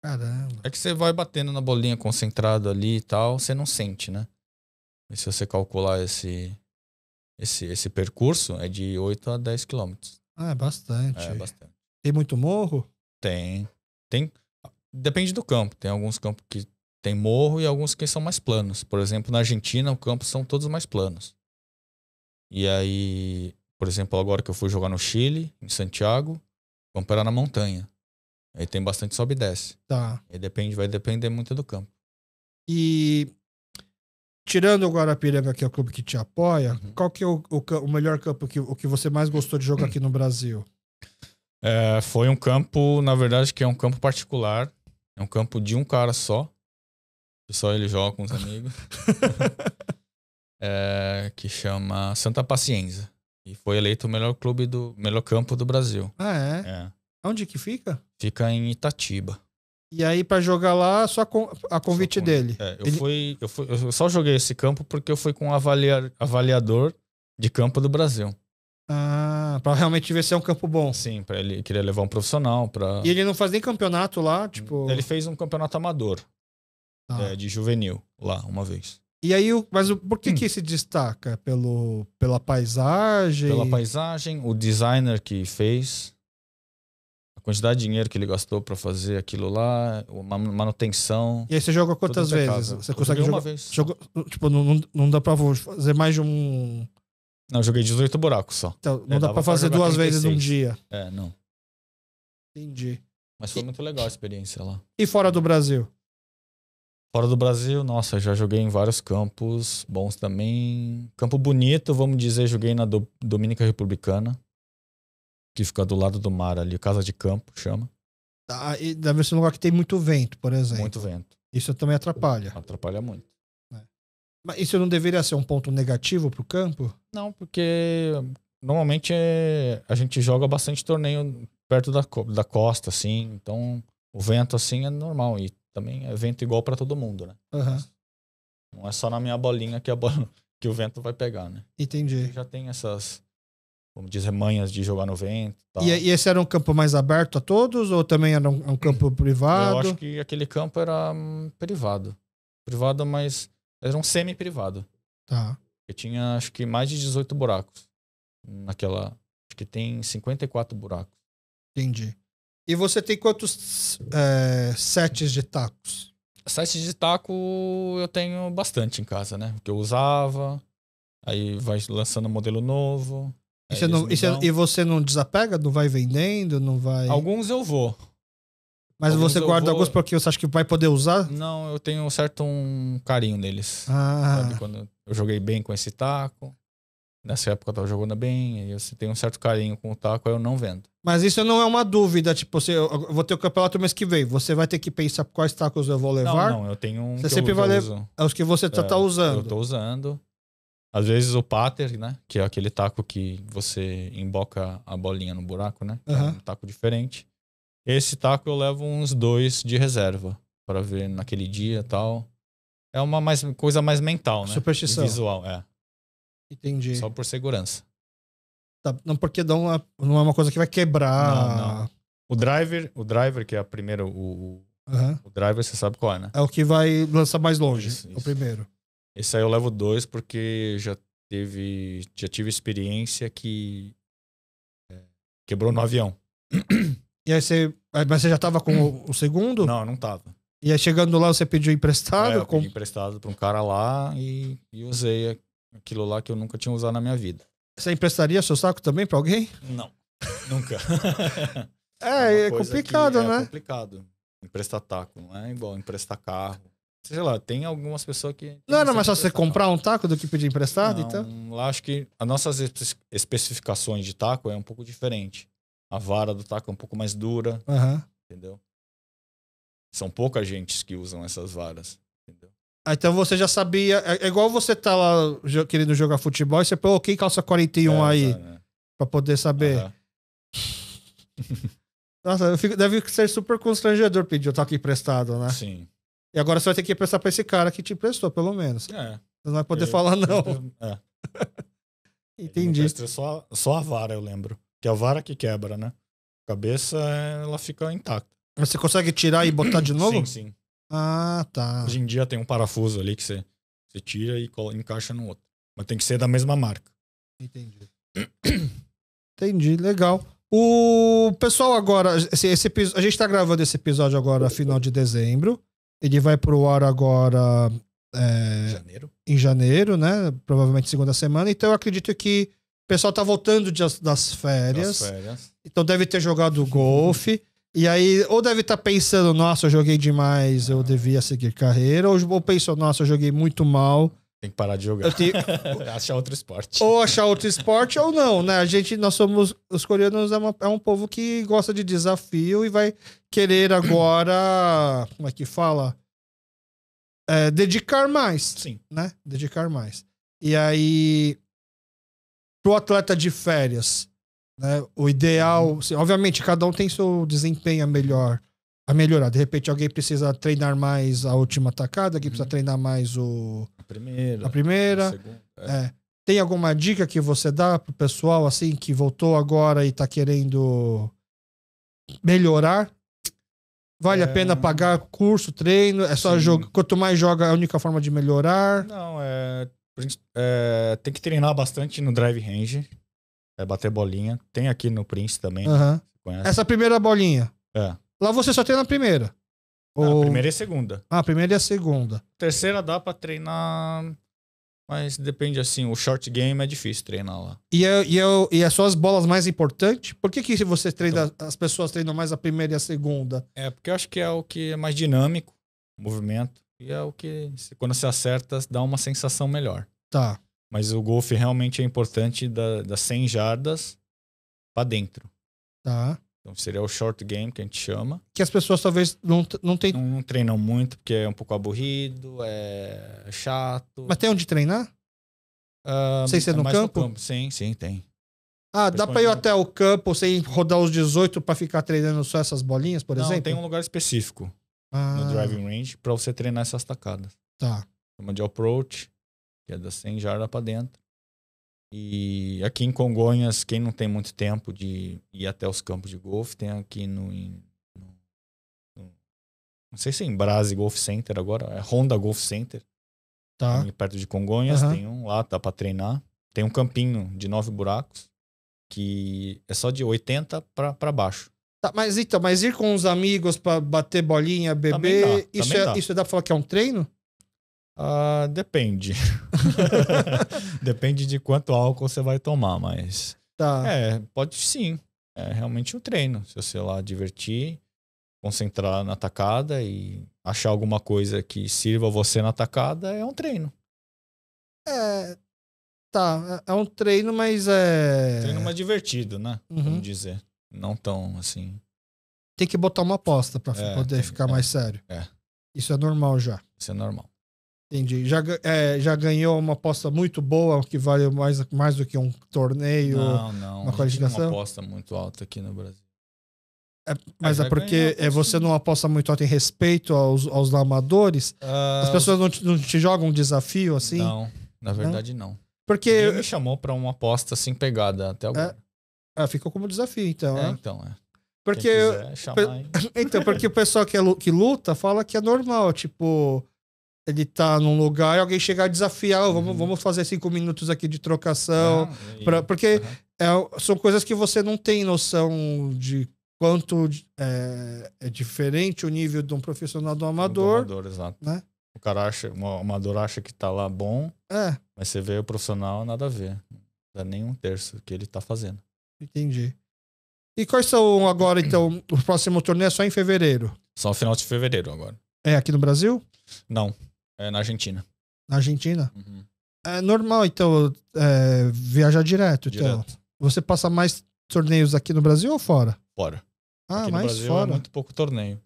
Caramba. É que você vai batendo na bolinha concentrado ali e tal, você não sente, né? E se você calcular esse percurso, é de 8 a 10 quilômetros. É bastante. É bastante. Tem muito morro? Tem. Depende do campo. Tem alguns campos que tem morro e alguns que são mais planos. Por exemplo, na Argentina, os campos são todos mais planos. E aí, por exemplo, agora que eu fui jogar no Chile, em Santiago, o campo era na montanha. Aí tem bastante sobe e desce. Tá. Aí vai depender muito do campo. E tirando o Guarapiranga, que é o clube que te apoia, qual que é o melhor campo, o que você mais gostou de jogar aqui no Brasil? Foi um campo, na verdade, que é um campo particular. É um campo de um cara só. Que só ele joga com os amigos. Que chama Santa Paciência. E foi eleito o melhor campo do Brasil. Ah, é? Onde que fica? Fica em Itatiba. E aí, pra jogar lá, só a convite dele. Eu só joguei esse campo porque eu fui com um avaliador de campo do Brasil. Ah, pra realmente ver se é um campo bom. Sim, pra ele queria levar um profissional pra... E ele não faz nem campeonato lá, tipo... Ele fez um campeonato amador. De juvenil, lá, uma vez. E aí, por que se destaca? Pela paisagem? Pela paisagem, o designer que fez, a quantidade de dinheiro que ele gastou pra fazer aquilo lá, a manutenção. E aí você joga quantas tudo vezes? impecável. Você Eu consegue joguei jogar? uma vez. Tipo, não dá pra fazer mais de um... Não, eu joguei 18 buracos só. Então, não dá pra fazer jogar 2 vezes num 36. dia. Não. Entendi. Mas foi muito legal a experiência lá. E fora do Brasil? Fora do Brasil, nossa, já joguei em vários campos bons também. Campo bonito, vamos dizer, joguei na Dominica Republicana, que fica do lado do mar ali, Casa de Campo, chama. E deve ser um lugar que tem muito vento, por exemplo. Muito vento. Isso também atrapalha. Atrapalha muito. Mas isso não deveria ser um ponto negativo pro campo? Não, porque normalmente a gente joga bastante torneio perto da costa, assim, então o vento assim é normal e também é vento igual pra todo mundo, né? Uhum. Não é só na minha bolinha que que o vento vai pegar, né? Entendi. Já tem essas, vamos dizer, manhas de jogar no vento e tal. E esse era um campo mais aberto a todos ou também era um campo privado? Eu acho que aquele campo era privado. Privado, mas era um semi-privado. Tá. Eu tinha, acho que, mais de 18 buracos. Acho que tem 54 buracos. Entendi. E você tem quantos sets de tacos? Sets de taco eu tenho bastante em casa, né? Que eu usava, aí vai lançando modelo novo. E você não desapega? Não vai vendendo? Não vai... Alguns eu vou. Mas você guarda alguns porque você acha que vai poder usar? Não, eu tenho um carinho neles. Ah. Sabe? Quando eu joguei bem com esse taco, nessa época eu tava jogando bem, aí eu tenho um certo carinho com o taco, aí eu não vendo. Mas isso não é uma dúvida, tipo, eu vou ter o campeonato mês que vem, você vai ter que pensar quais tacos eu vou levar? Não, eu tenho um você sempre vai levar os que você tá usando. Eu tô usando. Às vezes o pater, né, que é aquele taco que você emboca a bolinha no buraco, né, é um taco diferente. Esse taco eu levo uns 2 de reserva pra ver naquele dia e tal. É uma coisa mais mental, né? Superstição. E visual, Entendi. Só por segurança. Tá, não, porque não é uma coisa que vai quebrar. Não. O driver, que é a primeira, o driver, você sabe qual é, né? É o que vai lançar mais longe, Isso. o primeiro. Esse aí eu levo 2 porque já tive experiência que quebrou no avião. E aí mas você já tava com o segundo? Não tava. E aí chegando lá você pediu emprestado? Eu pedi emprestado pra um cara lá e usei aquilo lá que eu nunca tinha usado na minha vida. Você emprestaria seu saco também pra alguém? Não, nunca. É complicado, né? É complicado emprestar taco, não é igual emprestar carro. Sei lá, tem algumas pessoas que... Não era mais só você comprar um taco do que pedir emprestado, não, então? Lá acho que as nossas especificações de taco é um pouco diferente. A vara do taco é um pouco mais dura, entendeu? São poucas gente que usam essas varas, entendeu? Então você já sabia. É igual você tá lá querendo jogar futebol e você põe ok, calça 41 aí. Pra poder saber. Nossa, deve ser super constrangedor pedir o taco emprestado, né? Sim. E agora você vai ter que emprestar pra esse cara que te emprestou, pelo menos. Você não vai poder falar, não. Entendi. Só a vara, eu lembro. Que é a vara que quebra, né? A cabeça, ela fica intacta. Você consegue tirar e botar de novo? Sim. Ah, tá. Hoje em dia tem um parafuso ali que você tira e encaixa no outro. Mas tem que ser da mesma marca. Entendi, legal. O pessoal agora... a gente tá gravando esse episódio agora final de dezembro. Ele vai pro ar agora... em janeiro, né? Provavelmente segunda semana. Então eu acredito que o pessoal tá voltando das férias. Então deve ter jogado golfe. E aí, ou deve estar pensando, nossa, eu joguei demais, eu devia seguir carreira. Ou pensou, nossa, eu joguei muito mal. Tem que parar de jogar. Achar outro esporte. Ou achar outro esporte, ou não, né? Os coreanos é um povo que gosta de desafio e vai querer agora, como é que fala? Dedicar mais. Sim. Né? Dedicar mais. E aí, pro atleta de férias, né? O ideal, assim, obviamente, cada um tem seu desempenho a melhorar. De repente, alguém precisa treinar mais a última tacada, alguém precisa treinar mais a primeira. A segunda, Tem alguma dica que você dá pro pessoal, assim, que voltou agora e tá querendo melhorar? Vale a pena pagar curso, treino? É só jogo. Quanto mais joga, é a única forma de melhorar? Não, tem que treinar bastante no drive range. Bater bolinha. Tem aqui no Prince também. Uhum. Conhece? Essa primeira bolinha. Lá você só treina a primeira. Não, a primeira e a segunda. A primeira e a segunda. Terceira dá pra treinar, mas depende assim, o short game é difícil treinar lá. E as suas bolas mais importantes? Por que se você treina, as pessoas treinam mais a primeira e a segunda? Porque eu acho que é o que é mais dinâmico, o movimento, e é o que, quando você acerta, dá uma sensação melhor. Tá. Mas o golfe realmente é importante das 100 jardas pra dentro. Tá. Então seria o short game que a gente chama. Que as pessoas talvez não tenham... Não treinam muito porque é um pouco aburrido, é chato. Mas tem onde treinar? Sem ser no campo? Sim, tem. Dá pra ir até o campo sem rodar os 18 pra ficar treinando só essas bolinhas, por exemplo? Não, tem um lugar específico no driving range pra você treinar essas tacadas. Tá. Chama de approach, que é das 100 jardas pra dentro. E aqui em Congonhas, quem não tem muito tempo de ir até os campos de golfe, tem aqui não sei se é em Brase Golf Center agora, é Honda Golf Center. Tá. Perto de Congonhas, tem um lá, dá pra treinar. Tem um campinho de 9 buracos, que é só de 80 pra baixo. Tá, mas ir com os amigos pra bater bolinha, beber, isso dá pra falar que é um treino? Depende. Depende de quanto álcool você vai tomar, mas... Tá. Pode sim. É realmente um treino. Se você lá divertir, concentrar na tacada e achar alguma coisa que sirva você na tacada, é um treino. Tá. É um treino, mas é... Treino mais divertido, né? Uhum. Vamos dizer. Não tão assim... Tem que botar uma aposta pra poder ficar mais sério. Isso é normal já. Isso é normal. Entendi. Já ganhou uma aposta muito boa, que vale mais do que um torneio? Não. Uma qualificação? Não aposta muito alta aqui no Brasil. Mas é porque você não aposta muito alto em respeito aos amadores? As pessoas não te jogam um desafio assim? Não, na verdade não. Porque... Ele me chamou pra uma aposta assim pegada até agora. Ficou como desafio, então. Porque... Quem quiser chamar aí. Então, porque o pessoal que luta fala que é normal, tipo... Ele tá num lugar e alguém chegar a desafiar, vamos fazer 5 minutos aqui de trocação. Porque são coisas que você não tem noção de quanto é diferente o nível de um profissional do amador. Do amador, exato. Né? O cara o amador acha que tá lá bom, mas você vê o profissional, nada a ver. Não dá nem um terço do que ele tá fazendo. Entendi. E quais são agora, então, o próximo torneio é só em fevereiro? Só no final de fevereiro agora. É aqui no Brasil? Não. É na Argentina. Na Argentina? Uhum. É normal, então, viajar direto. Então. Você passa mais torneios aqui no Brasil ou fora? Fora. Aqui no mais Brasil fora. é muito pouco torneio.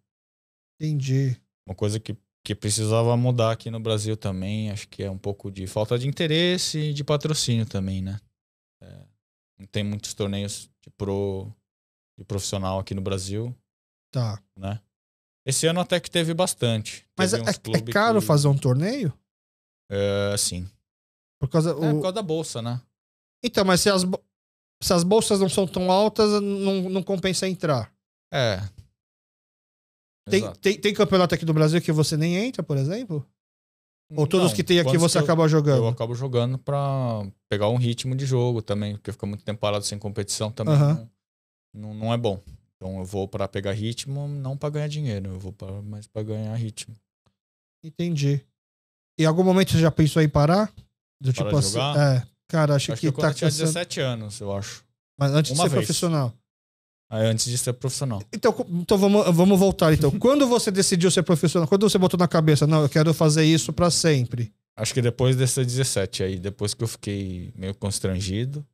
Entendi. Uma coisa que precisava mudar aqui no Brasil também, acho que é um pouco de falta de interesse e de patrocínio também, né? Não tem muitos torneios de profissional aqui no Brasil. Tá. Né? Esse ano até que teve bastante. Mas é caro fazer um torneio? Sim. Por causa da bolsa, né? Então, mas se as bolsas não são tão altas, não compensa entrar. Tem campeonato aqui no Brasil que você nem entra, por exemplo? Ou todos que tem aqui você acaba jogando? Eu acabo jogando pra pegar um ritmo de jogo também, porque fica muito tempo parado sem competição também não é bom. Então eu vou pra pegar ritmo, não pra ganhar dinheiro, eu vou mais pra ganhar ritmo. Entendi. Em algum momento você já pensou em parar? Parar de jogar? Cara, acho que quando eu tinha 17 anos, eu acho. Mas antes de ser profissional. Antes de ser profissional. Então vamos voltar. Então, quando você decidiu ser profissional? Quando você botou na cabeça, não, eu quero fazer isso pra sempre? Acho que depois desses 17 aí, depois que eu fiquei meio constrangido.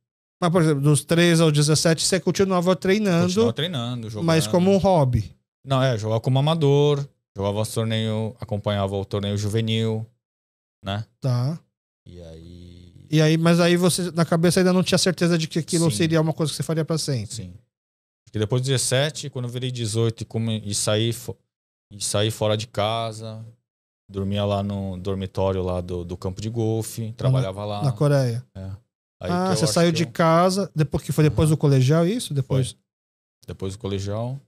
Mas, por exemplo, dos 3 aos 17, você continuava treinando. Continuava treinando, jogando. Mas como um hobby. Não, jogava como amador, jogava os torneios, acompanhava o torneio juvenil, né? Tá. E aí, mas aí você, na cabeça, ainda não tinha certeza de que aquilo seria uma coisa que você faria pra sempre. Sim. Porque depois de 17, quando eu virei 18 e saí fora de casa, dormia lá no dormitório lá do campo de golfe, trabalhava lá. Na Coreia. Aí você saiu de casa, depois do colegial, isso? Depois do colegial.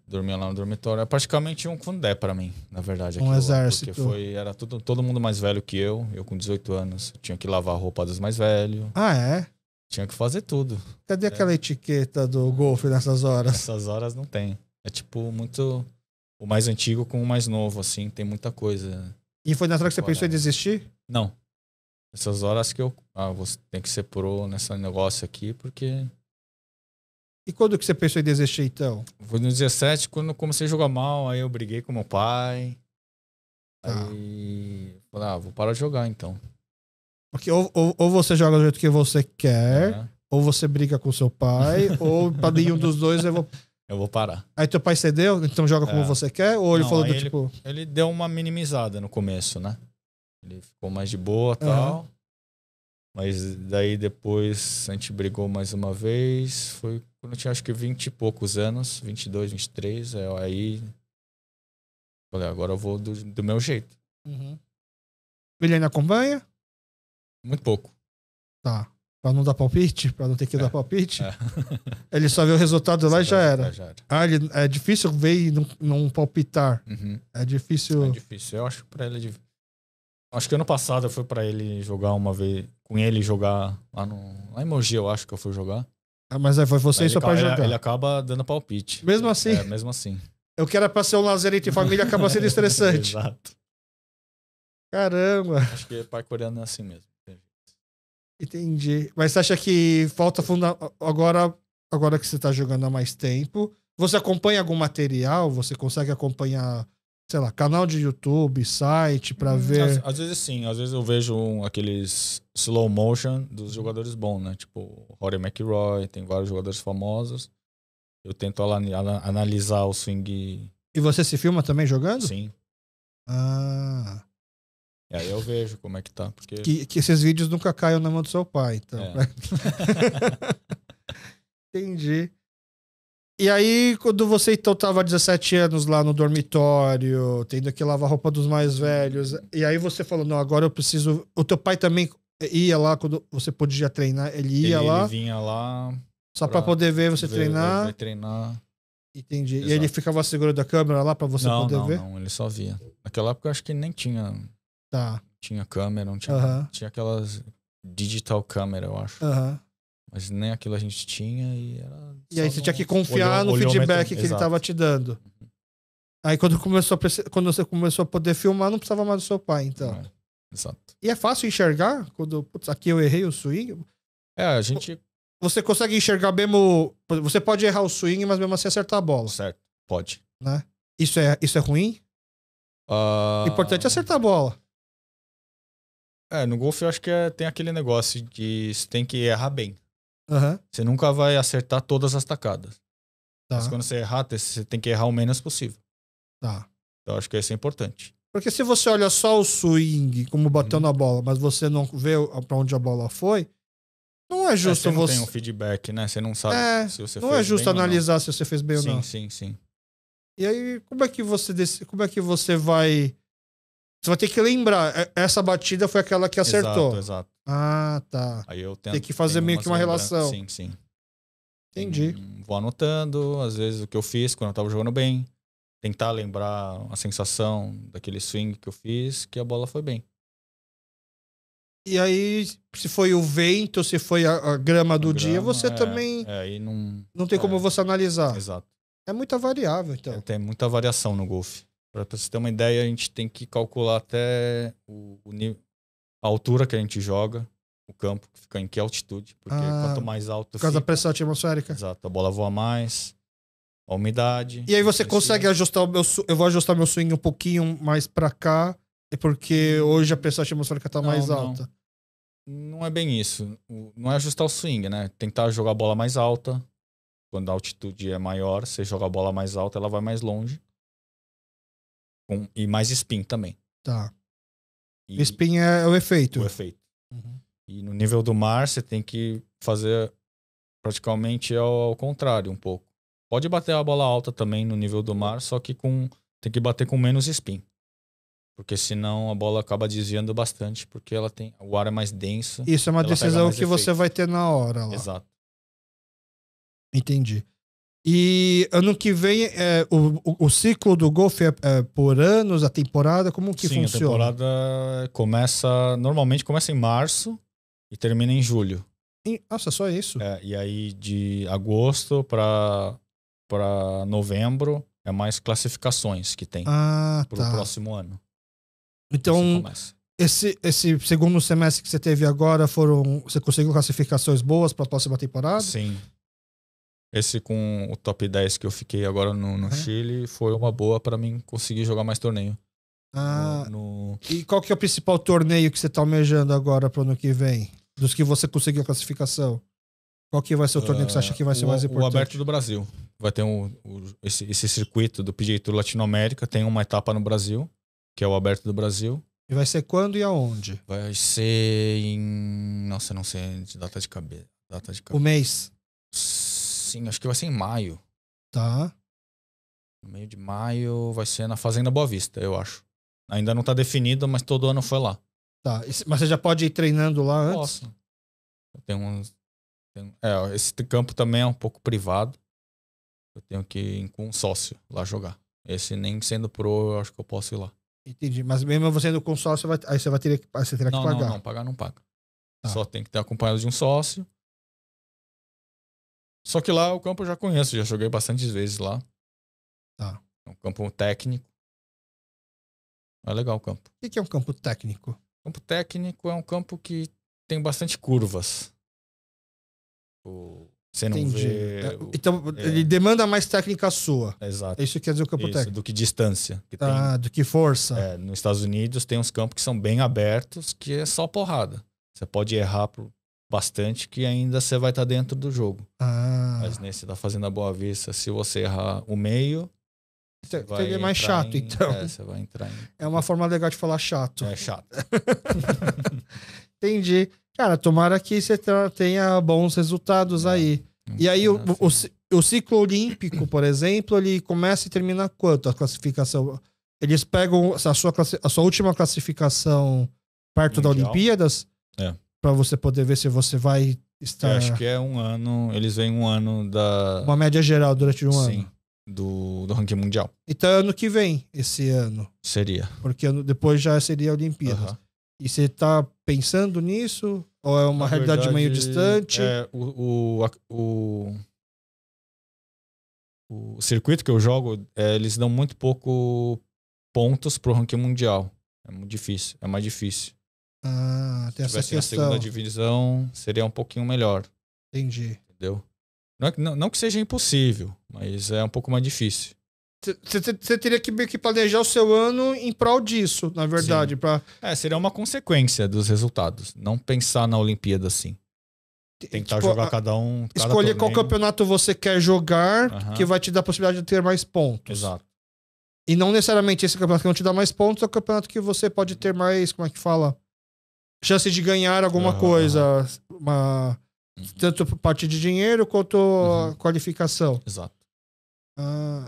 Dormia lá no dormitório. É praticamente um fundé pra mim, na verdade. Um exército. Porque era todo mundo mais velho que eu. Eu com 18 anos. Eu tinha que lavar a roupa dos mais velhos. Ah, é? Tinha que fazer tudo. Cadê aquela etiqueta do golfe nessas horas? Nessas horas não tem. É tipo muito... O mais antigo com o mais novo, assim. Tem muita coisa. E foi nessa hora que você pensou em desistir? Não. Essas horas que você tem que ser pro nesse negócio aqui, porque... E quando que você pensou em desistir, então? Foi no 17, quando eu comecei a jogar mal, aí eu briguei com meu pai. Tá. Aí falei, vou parar de jogar, então. Porque ou você joga do jeito que você quer, É, ou você briga com seu pai, ou pra nenhum dos dois eu vou... eu vou parar. Aí teu pai cedeu, então joga como você quer? Ou ele Não, falou do aí tipo... Ele deu uma minimizada no começo, né? Ele ficou mais de boa e tal. Mas daí depois a gente brigou mais uma vez. Foi quando eu tinha acho que 20 e poucos anos, 22, 23. Aí falei, agora eu vou do meu jeito. Uhum. Ele ainda acompanha? Muito pouco. Tá. Pra não dar palpite? Pra não ter que dar palpite? É. Ele só vê o resultado lá e já era. Já era. Ah, é difícil ver e não palpitar. Uhum. É difícil. É difícil. Eu acho que pra ele é difícil. Acho que ano passado eu fui pra ele jogar uma vez. Com ele jogar lá em Mogi, eu acho que eu fui jogar. Ah, mas aí foi você e seu pai jogar. Ele acaba dando palpite. Mesmo assim? É, mesmo assim. Eu que era pra ser um lazer entre família, acaba sendo estressante. Exato. Caramba. Acho que pai coreano é assim mesmo. Entendi. Mas você acha que falta agora que você tá jogando há mais tempo, você acompanha algum material? Você consegue acompanhar, sei lá, canal de YouTube, site pra ver? Às vezes sim, às vezes eu vejo aqueles slow motion dos jogadores bons, né? Tipo, Rory McIlroy, tem vários jogadores famosos. Eu tento analisar o swing. E você se filma também jogando? Sim. Ah. E aí eu vejo como é que tá. Porque... Que esses vídeos nunca caiam na mão do seu pai, então. É. Entendi. E aí, quando você então tava 17 anos lá no dormitório, tendo que lavar a roupa dos mais velhos, e aí você falou, não, agora eu preciso... O teu pai também ia lá quando você podia treinar? Ele ia lá? Ele vinha lá... Só pra poder ver você treinar? Vai treinar. Entendi. Exato. E ele ficava segurando a câmera lá pra você poder ver? Não, ele só via. Naquela época eu acho que nem tinha... Tá. Tinha câmera, não tinha... Tinha aquelas digital câmera, eu acho. Mas nem aquilo a gente tinha e era... E aí você tinha que confiar no feedback que ele tava te dando. Aí quando você começou a poder filmar, não precisava mais do seu pai, então. Exato. E é fácil enxergar? Quando, putz, aqui eu errei o swing? A gente... Você consegue enxergar mesmo... Você pode errar o swing, mas mesmo assim acertar a bola. Certo, pode. Né? Isso é ruim? O importante é acertar a bola. No golfe eu acho que tem aquele negócio de você tem que errar bem. Você nunca vai acertar todas as tacadas. Tá. Mas quando você errar, você tem que errar o menos possível. Tá. Então eu acho que isso é importante. Porque se você olha só o swing, como bateu na bola, mas você não vê pra onde a bola foi, não é justo você não tem um feedback, né? Você não sabe se você fez bem. Não é justo analisar se você fez bem ou não. Sim. E aí, como é que você vai... Você vai ter que lembrar, essa batida foi aquela que acertou. Exato. Ah, tá. Aí eu tem que fazer meio que uma relação. Sim. Entendi. Vou anotando, às vezes, o que eu fiz quando eu tava jogando bem. Tentar lembrar a sensação daquele swing que eu fiz, que a bola foi bem. E aí, se foi o vento, se foi a grama do dia, você também aí não tem como você analisar. Exato. É muita variável, então. Tem muita variação no golfe. Pra você ter uma ideia, a gente tem que calcular até a altura que a gente joga, o campo, que fica em que altitude. Porque quanto mais alto por causa da pressão atmosférica. Exato, a bola voa mais, a umidade. E aí você consegue ajustar eu vou ajustar meu swing um pouquinho mais pra cá, porque hoje a pressão atmosférica tá mais alta. Não é bem isso. Não é ajustar o swing, né? Tentar jogar a bola mais alta. Quando a altitude é maior, você joga a bola mais alta, ela vai mais longe. E mais spin também. Tá. Spin é o efeito. O efeito. E no nível do mar, você tem que fazer praticamente ao contrário um pouco. Pode bater a bola alta também no nível do mar, só que tem que bater com menos spin. Porque senão a bola acaba desviando bastante, porque o ar é mais denso. Isso é uma decisão que você vai ter na hora lá. Exato. Entendi. E ano que vem, o ciclo do golfe é por anos, a temporada, como que Sim, funciona? a temporada normalmente começa em março e termina em julho. Nossa, só isso? E aí de agosto para novembro é mais classificações que tem pro Tá. próximo ano. Então, Assim começa. esse segundo semestre que você teve agora, você conseguiu classificações boas para a próxima temporada? Sim. Esse com o top 10 que eu fiquei agora no Chile foi uma boa para mim conseguir jogar mais torneio. E qual que é o principal torneio que você tá almejando agora pro ano que vem? Dos que você conseguiu a classificação? Qual que vai ser o torneio que você acha que vai ser mais importante? O Aberto do Brasil. Vai ter esse circuito do PGA Tour Latinoamérica. Tem uma etapa no Brasil, que é o Aberto do Brasil. E vai ser quando e aonde? Vai ser em... Nossa, não sei de data de cabeça. O mês? Sim, acho que vai ser em maio. Tá. No meio de maio vai ser na Fazenda Boa Vista, eu acho. Ainda não tá definido, mas todo ano foi lá. Tá. Mas você já pode ir treinando lá antes? Posso. Esse campo também é um pouco privado. Eu tenho que ir com um sócio lá jogar. Esse nem sendo pro, eu acho que eu posso ir lá. Entendi. Mas mesmo você indo com sócio, aí você terá que pagar. Não, pagar não paga. Tá. Só tem que ter acompanhado de um sócio. Só que lá o campo eu já conheço, já joguei bastantes vezes lá. Tá. É um campo técnico. É legal o campo. O que é um campo técnico? Campo técnico é um campo que tem bastante curvas. Você não Entendi. vê... Então, ele demanda mais técnica sua. Exato. É isso que quer dizer o campo técnico. Do que distância. Que do que força. Nos Estados Unidos tem uns campos que são bem abertos, que é só porrada. Você pode errar bastante que ainda você vai estar dentro do jogo. Mas nesse da Fazenda Boa Vista, se você errar o meio... É mais chato, então. Você vai entrar em... É uma forma legal de falar chato. É chato. Entendi. Cara, tomara que você tenha bons resultados aí. E aí, o ciclo olímpico, por exemplo, ele começa e termina quanto a classificação? Eles pegam a sua última classificação perto da Olimpíadas? Pra você poder ver se você vai estar... Eu acho que é um ano... Eles veem um ano da... Uma média geral durante um ano. Sim. Do ranking mundial. Então é ano que vem, esse ano. Seria. Porque depois já seria a Olimpíada. E você tá pensando nisso? Ou é uma realidade meio distante? O circuito que eu jogo, eles dão muito pouco pontos pro ranking mundial. É muito difícil. É mais difícil. Tem essa questão. Na segunda divisão, seria um pouquinho melhor. Entendi. Entendeu? Não que seja impossível, mas é um pouco mais difícil. Você teria que meio que planejar o seu ano em prol disso, na verdade. Seria uma consequência dos resultados. Não pensar na Olimpíada assim. Tentar jogar cada escolher torneio. qual campeonato você quer jogar, que vai te dar a possibilidade de ter mais pontos. Exato. E não necessariamente esse campeonato que não te dá mais pontos é o campeonato que você pode ter mais, como é que fala? Chance de ganhar alguma coisa. Tanto parte de dinheiro quanto qualificação. Exato.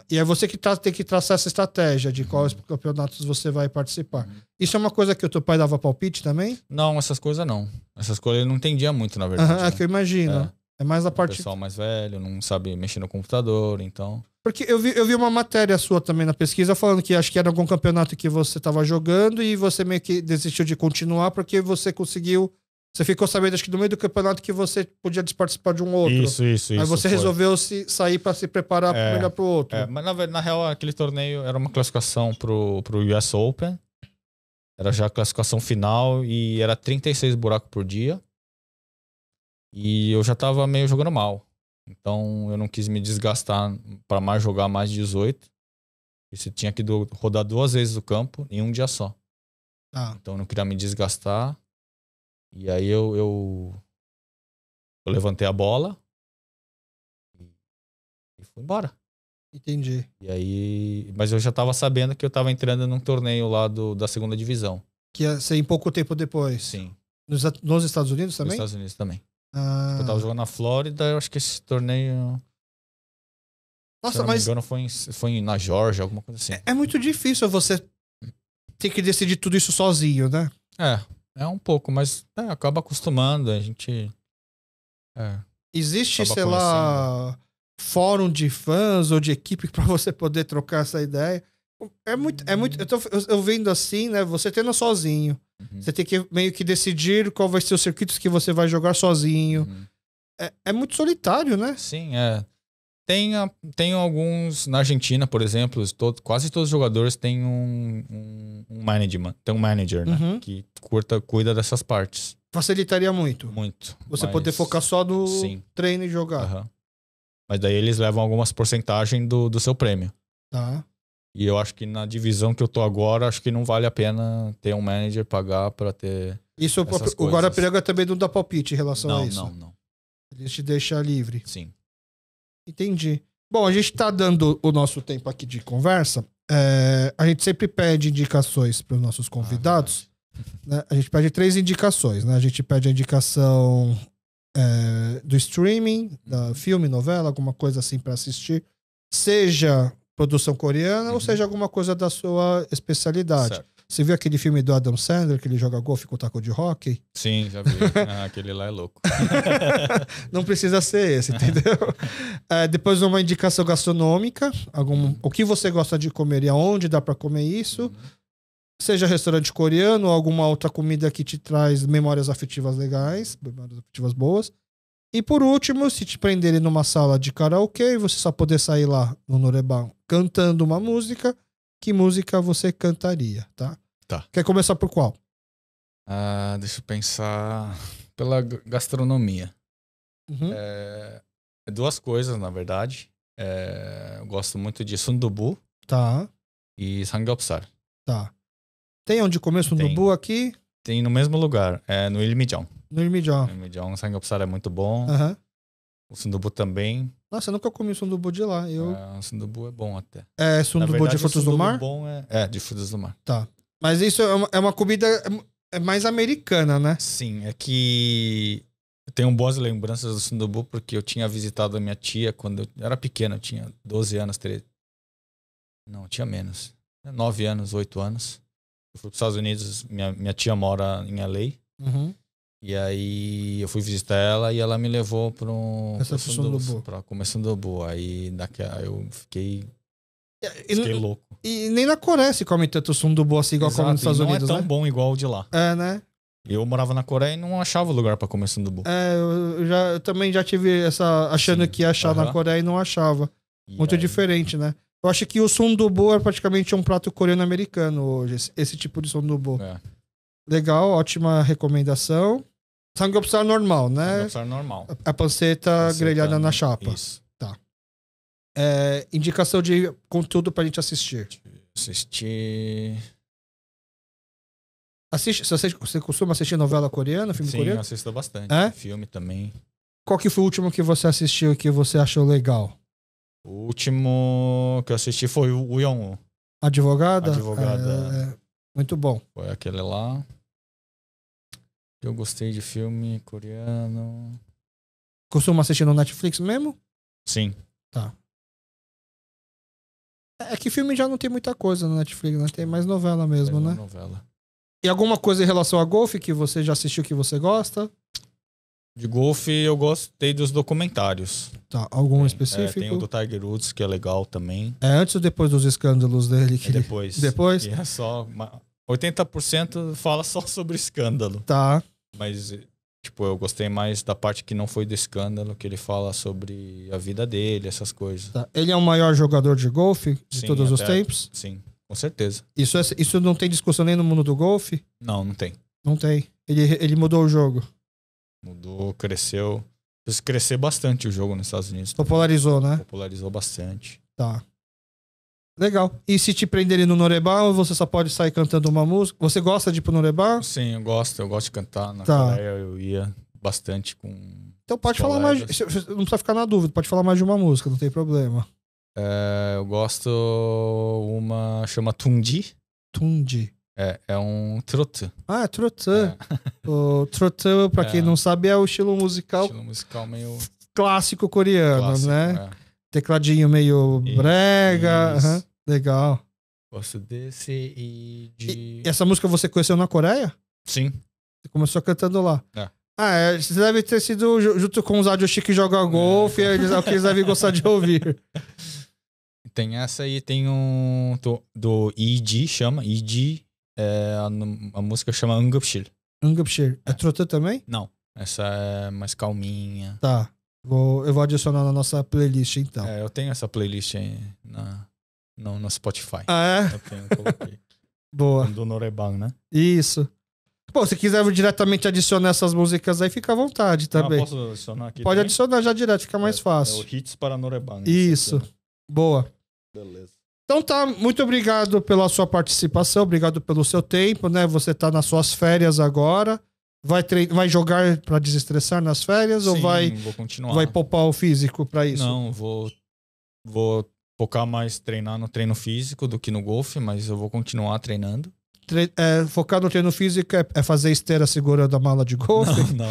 E é você que tem que traçar essa estratégia de quais campeonatos você vai participar. Isso é uma coisa que o teu pai dava palpite também? Não, essas coisas não. Essas coisas ele não entendia muito, na verdade. É que eu imagino. É mais a parte... O pessoal mais velho, não sabe mexer no computador, então... Porque eu vi uma matéria sua também na pesquisa falando que acho que era algum campeonato que você estava jogando e você meio que desistiu de continuar porque você conseguiu... Você ficou sabendo, acho que no meio do campeonato, que você podia participar de um outro. Isso. Aí você resolveu sair para se preparar melhor pro outro. Mas na real, aquele torneio era uma classificação pro US Open. Era já a classificação final e era 36 buracos por dia. E eu já tava meio jogando mal. Então eu não quis me desgastar para jogar mais de 18. E você tinha que rodar 2 vezes o campo em um dia só. Então eu não queria me desgastar. E aí eu levantei a bola e fui embora. Entendi. E aí, mas eu já tava sabendo que eu tava entrando num torneio lá da segunda divisão. Que ia ser em pouco tempo depois? Sim. Nos Estados Unidos também? Nos Estados Unidos também. Eu tava jogando na Flórida, eu acho que esse torneio... Nossa, se eu não me engano, foi na Georgia, alguma coisa assim. É muito difícil você ter que decidir tudo isso sozinho, né? É um pouco, mas acaba acostumando, a gente... Existe, sei lá, fórum de fãs ou de equipe pra você poder trocar essa ideia. É muito. Eu vendo assim, né? Você tendo sozinho. Você tem que meio que decidir qual vai ser os circuitos que você vai jogar sozinho. É muito solitário, né? Sim, Tem alguns, na Argentina, por exemplo, quase todos os jogadores têm um management, tem um manager, né? Que cuida dessas partes. Facilitaria muito. Muito. Você poder focar só no treino e jogar. Mas daí eles levam algumas porcentagens do seu prêmio. Tá. E eu acho que na divisão que eu tô agora, acho que não vale a pena ter um manager pagar pra ter. Isso o Guarapiranga também não dá palpite em relação a isso. Não. Ele te deixa livre. Sim. Entendi. Bom, a gente tá dando o nosso tempo aqui de conversa. A gente sempre pede indicações para os nossos convidados. Né? A gente pede 3 indicações. Né? A gente pede a indicação do streaming, da filme, novela, alguma coisa assim para assistir. Seja produção coreana ou seja alguma coisa da sua especialidade. Certo. Você viu aquele filme do Adam Sandler que ele joga golfe com taco de hóquei? Sim, já vi. Aquele lá é louco. Não precisa ser esse, entendeu? Depois uma indicação gastronômica, o que você gosta de comer e aonde dá pra comer isso. Seja restaurante coreano ou alguma outra comida que te traz memórias afetivas legais, memórias afetivas boas. E por último, se te prenderem numa sala de karaokê, você só poder sair lá no Noreban cantando uma música, que música você cantaria, tá? Tá. Quer começar por qual? Deixa eu pensar. Pela gastronomia. Duas coisas, na verdade. Eu gosto muito de sundubu. Tá. E samgyeopsal. Tá. Tem onde comer sundubu aqui? Tem no mesmo lugar. No Ilmijeon. No Ilmijeon. No Ilmijeon, o samgyeopsal é muito bom. O sundubu também. Nossa, eu nunca comi sundubu de lá. O sundubu é bom até. É sundubu verdade, de frutos do mar? Bom de frutos do mar. Tá. Mas isso é uma comida mais americana, né? Sim, é que eu tenho boas lembranças do sundubu porque eu tinha visitado a minha tia quando eu era pequeno, eu tinha 12 anos, 13. Não, tinha menos. 9 anos, 8 anos. Eu fui para os Estados Unidos, minha tia mora em LA. E aí eu fui visitar ela e ela me levou para comer sundubu. Aí eu fiquei louco. E nem na Coreia se come tanto sundubu assim igual come nos Estados Unidos, não é tão bom igual o de lá. Né? Eu morava na Coreia e não achava lugar para comer sundubu. Eu também já tive achando que ia achar na Coreia e não achava. Muito diferente, né? Eu acho que o sundubu é praticamente um prato coreano-americano hoje, esse tipo de sundubu. Legal, ótima recomendação. Samgyeopsal normal, né? Samgyeopsal normal. A panceta grelhada na chapa. Isso. Tá. Indicação de conteúdo pra gente assistir. Você costuma assistir novela coreana, filme coreano? Sim, eu assisto bastante. Filme também. Qual que foi o último que você assistiu e que você achou legal? O último que eu assisti foi o Young-woo. Advogada? Muito bom. Foi aquele lá. Eu gostei de filme coreano. Costuma assistir no Netflix mesmo? Sim. Tá. É que filme já não tem muita coisa no Netflix, né? Tem mais novela mesmo, né? Novela. E alguma coisa em relação a golfe que você já assistiu que você gosta? De golfe eu gostei dos documentários. Tá, algum específico? Tem o do Tiger Woods, que é legal também. Antes ou depois dos escândalos dele? Depois. Depois? E é só... 80% fala só sobre escândalo. Tá. Mas, eu gostei mais da parte que não foi do escândalo, que ele fala sobre a vida dele, essas coisas. Tá. Ele é o maior jogador de golfe de todos os tempos? Sim, com certeza. Isso não tem discussão nem no mundo do golfe? Não tem. Não tem. Ele mudou o jogo? Mudou, cresceu. Fez crescer bastante o jogo nos Estados Unidos. Popularizou, né? Popularizou bastante. Tá. Legal. E se te prenderem no Noreban, você só pode sair cantando uma música? Você gosta de ir pro Noreban? Sim, eu gosto de cantar. Na Coreia eu ia bastante com... Então pode falar mais... Não precisa ficar na dúvida, pode falar mais de uma música, não tem problema. Eu gosto uma... chama Tunji. Tunji. É um trot. Ah, trot. O trot, pra quem não sabe, é o estilo musical... Estilo musical meio... clássico coreano, né? Tecladinho meio brega. Legal. Gosto desse e de... E essa música você conheceu na Coreia? Sim. Você começou cantando lá. Você deve ter sido junto com os Adioshi que joga golfe, é o que eles devem gostar de ouvir. Tem essa aí, tem um do EG, chama EG, a música chama Ungupshir. Ungupshir. É trotã também? Não, essa é mais calminha. Tá, eu vou adicionar na nossa playlist então. Eu tenho essa playlist aí no Spotify. Eu coloquei. Boa. Do Noreban, né? Isso. Pô, se quiser diretamente adicionar essas músicas aí, fica à vontade também. Posso adicionar aqui? Pode adicionar já direto, fica mais fácil. É o Hits para Noreban. Isso. Boa. Beleza. Então tá, muito obrigado pela sua participação, obrigado pelo seu tempo, né? Você tá nas suas férias agora. Vai jogar pra desestressar nas férias? Sim, ou vou continuar. Vai poupar o físico pra isso? Não, vou focar mais treinar no treino físico do que no golfe, mas eu vou continuar treinando. Focar no treino físico é fazer esteira segurando a mala de golfe? Não.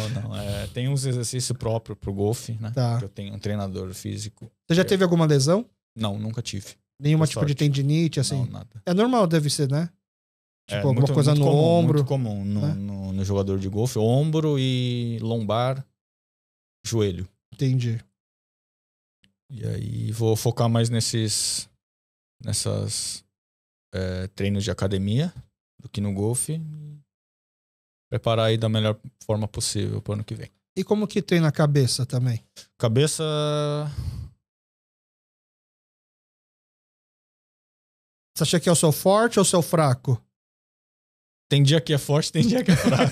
Tem uns exercícios próprios pro golfe, né? Tá. Eu tenho um treinador físico. Você já teve alguma lesão? Não, nunca tive. Nenhuma tipo de tendinite, assim? Não, nada. É normal, deve ser, né? Tipo, alguma coisa muito no comum, ombro. Muito comum no jogador de golfe. Ombro e lombar, joelho. Entendi. E aí vou focar mais nessas treinos de academia do que no golfe. Preparar aí da melhor forma possível pro ano que vem. E como que treina a cabeça também? Cabeça... Você acha que é o seu forte ou o seu fraco? Tem dia que é forte, tem dia que é fraco.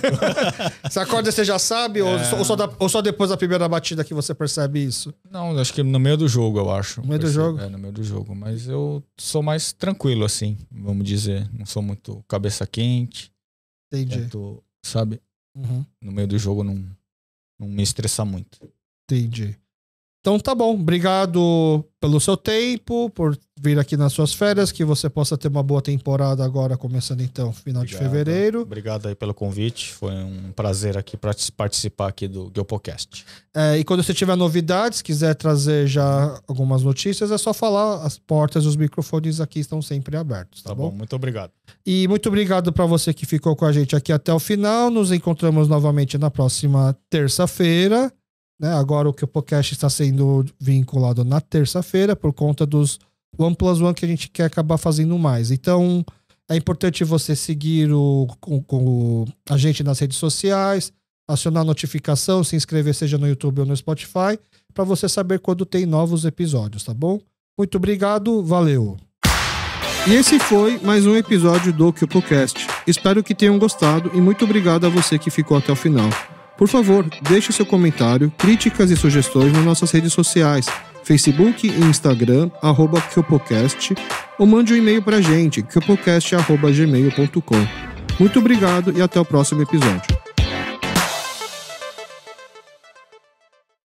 Você acorda e você já sabe? Ou só depois da primeira batida que você percebe isso? Não, acho que no meio do jogo, eu acho. No meio do jogo? No meio do jogo. Mas eu sou mais tranquilo, assim, vamos dizer. Não sou muito cabeça quente. Entendi. Tento, sabe? Uhum. No meio do jogo não me estressa muito. Entendi. Então tá bom. Obrigado pelo seu tempo, por vir aqui nas suas férias, que você possa ter uma boa temporada agora, começando então final de fevereiro. Obrigado aí pelo convite. Foi um prazer aqui participar aqui do Geopocast. E quando você tiver novidades, quiser trazer já algumas notícias, é só falar. As portas e os microfones aqui estão sempre abertos, tá bom? Muito obrigado. E muito obrigado para você que ficou com a gente aqui até o final. Nos encontramos novamente na próxima terça-feira. Né? Agora o Geopocast está sendo vinculado na terça-feira por conta dos 1+1 que a gente quer acabar fazendo mais. Então é importante você seguir a gente nas redes sociais, acionar a notificação, se inscrever seja no YouTube ou no Spotify, para você saber quando tem novos episódios, tá bom? Muito obrigado, valeu! E esse foi mais um episódio do Geopocast. Espero que tenham gostado e muito obrigado a você que ficou até o final. Por favor, deixe seu comentário, críticas e sugestões nas nossas redes sociais, Facebook e Instagram, @Geopocast, ou mande um e-mail pra gente, geopocast@gmail.com. Muito obrigado e até o próximo episódio.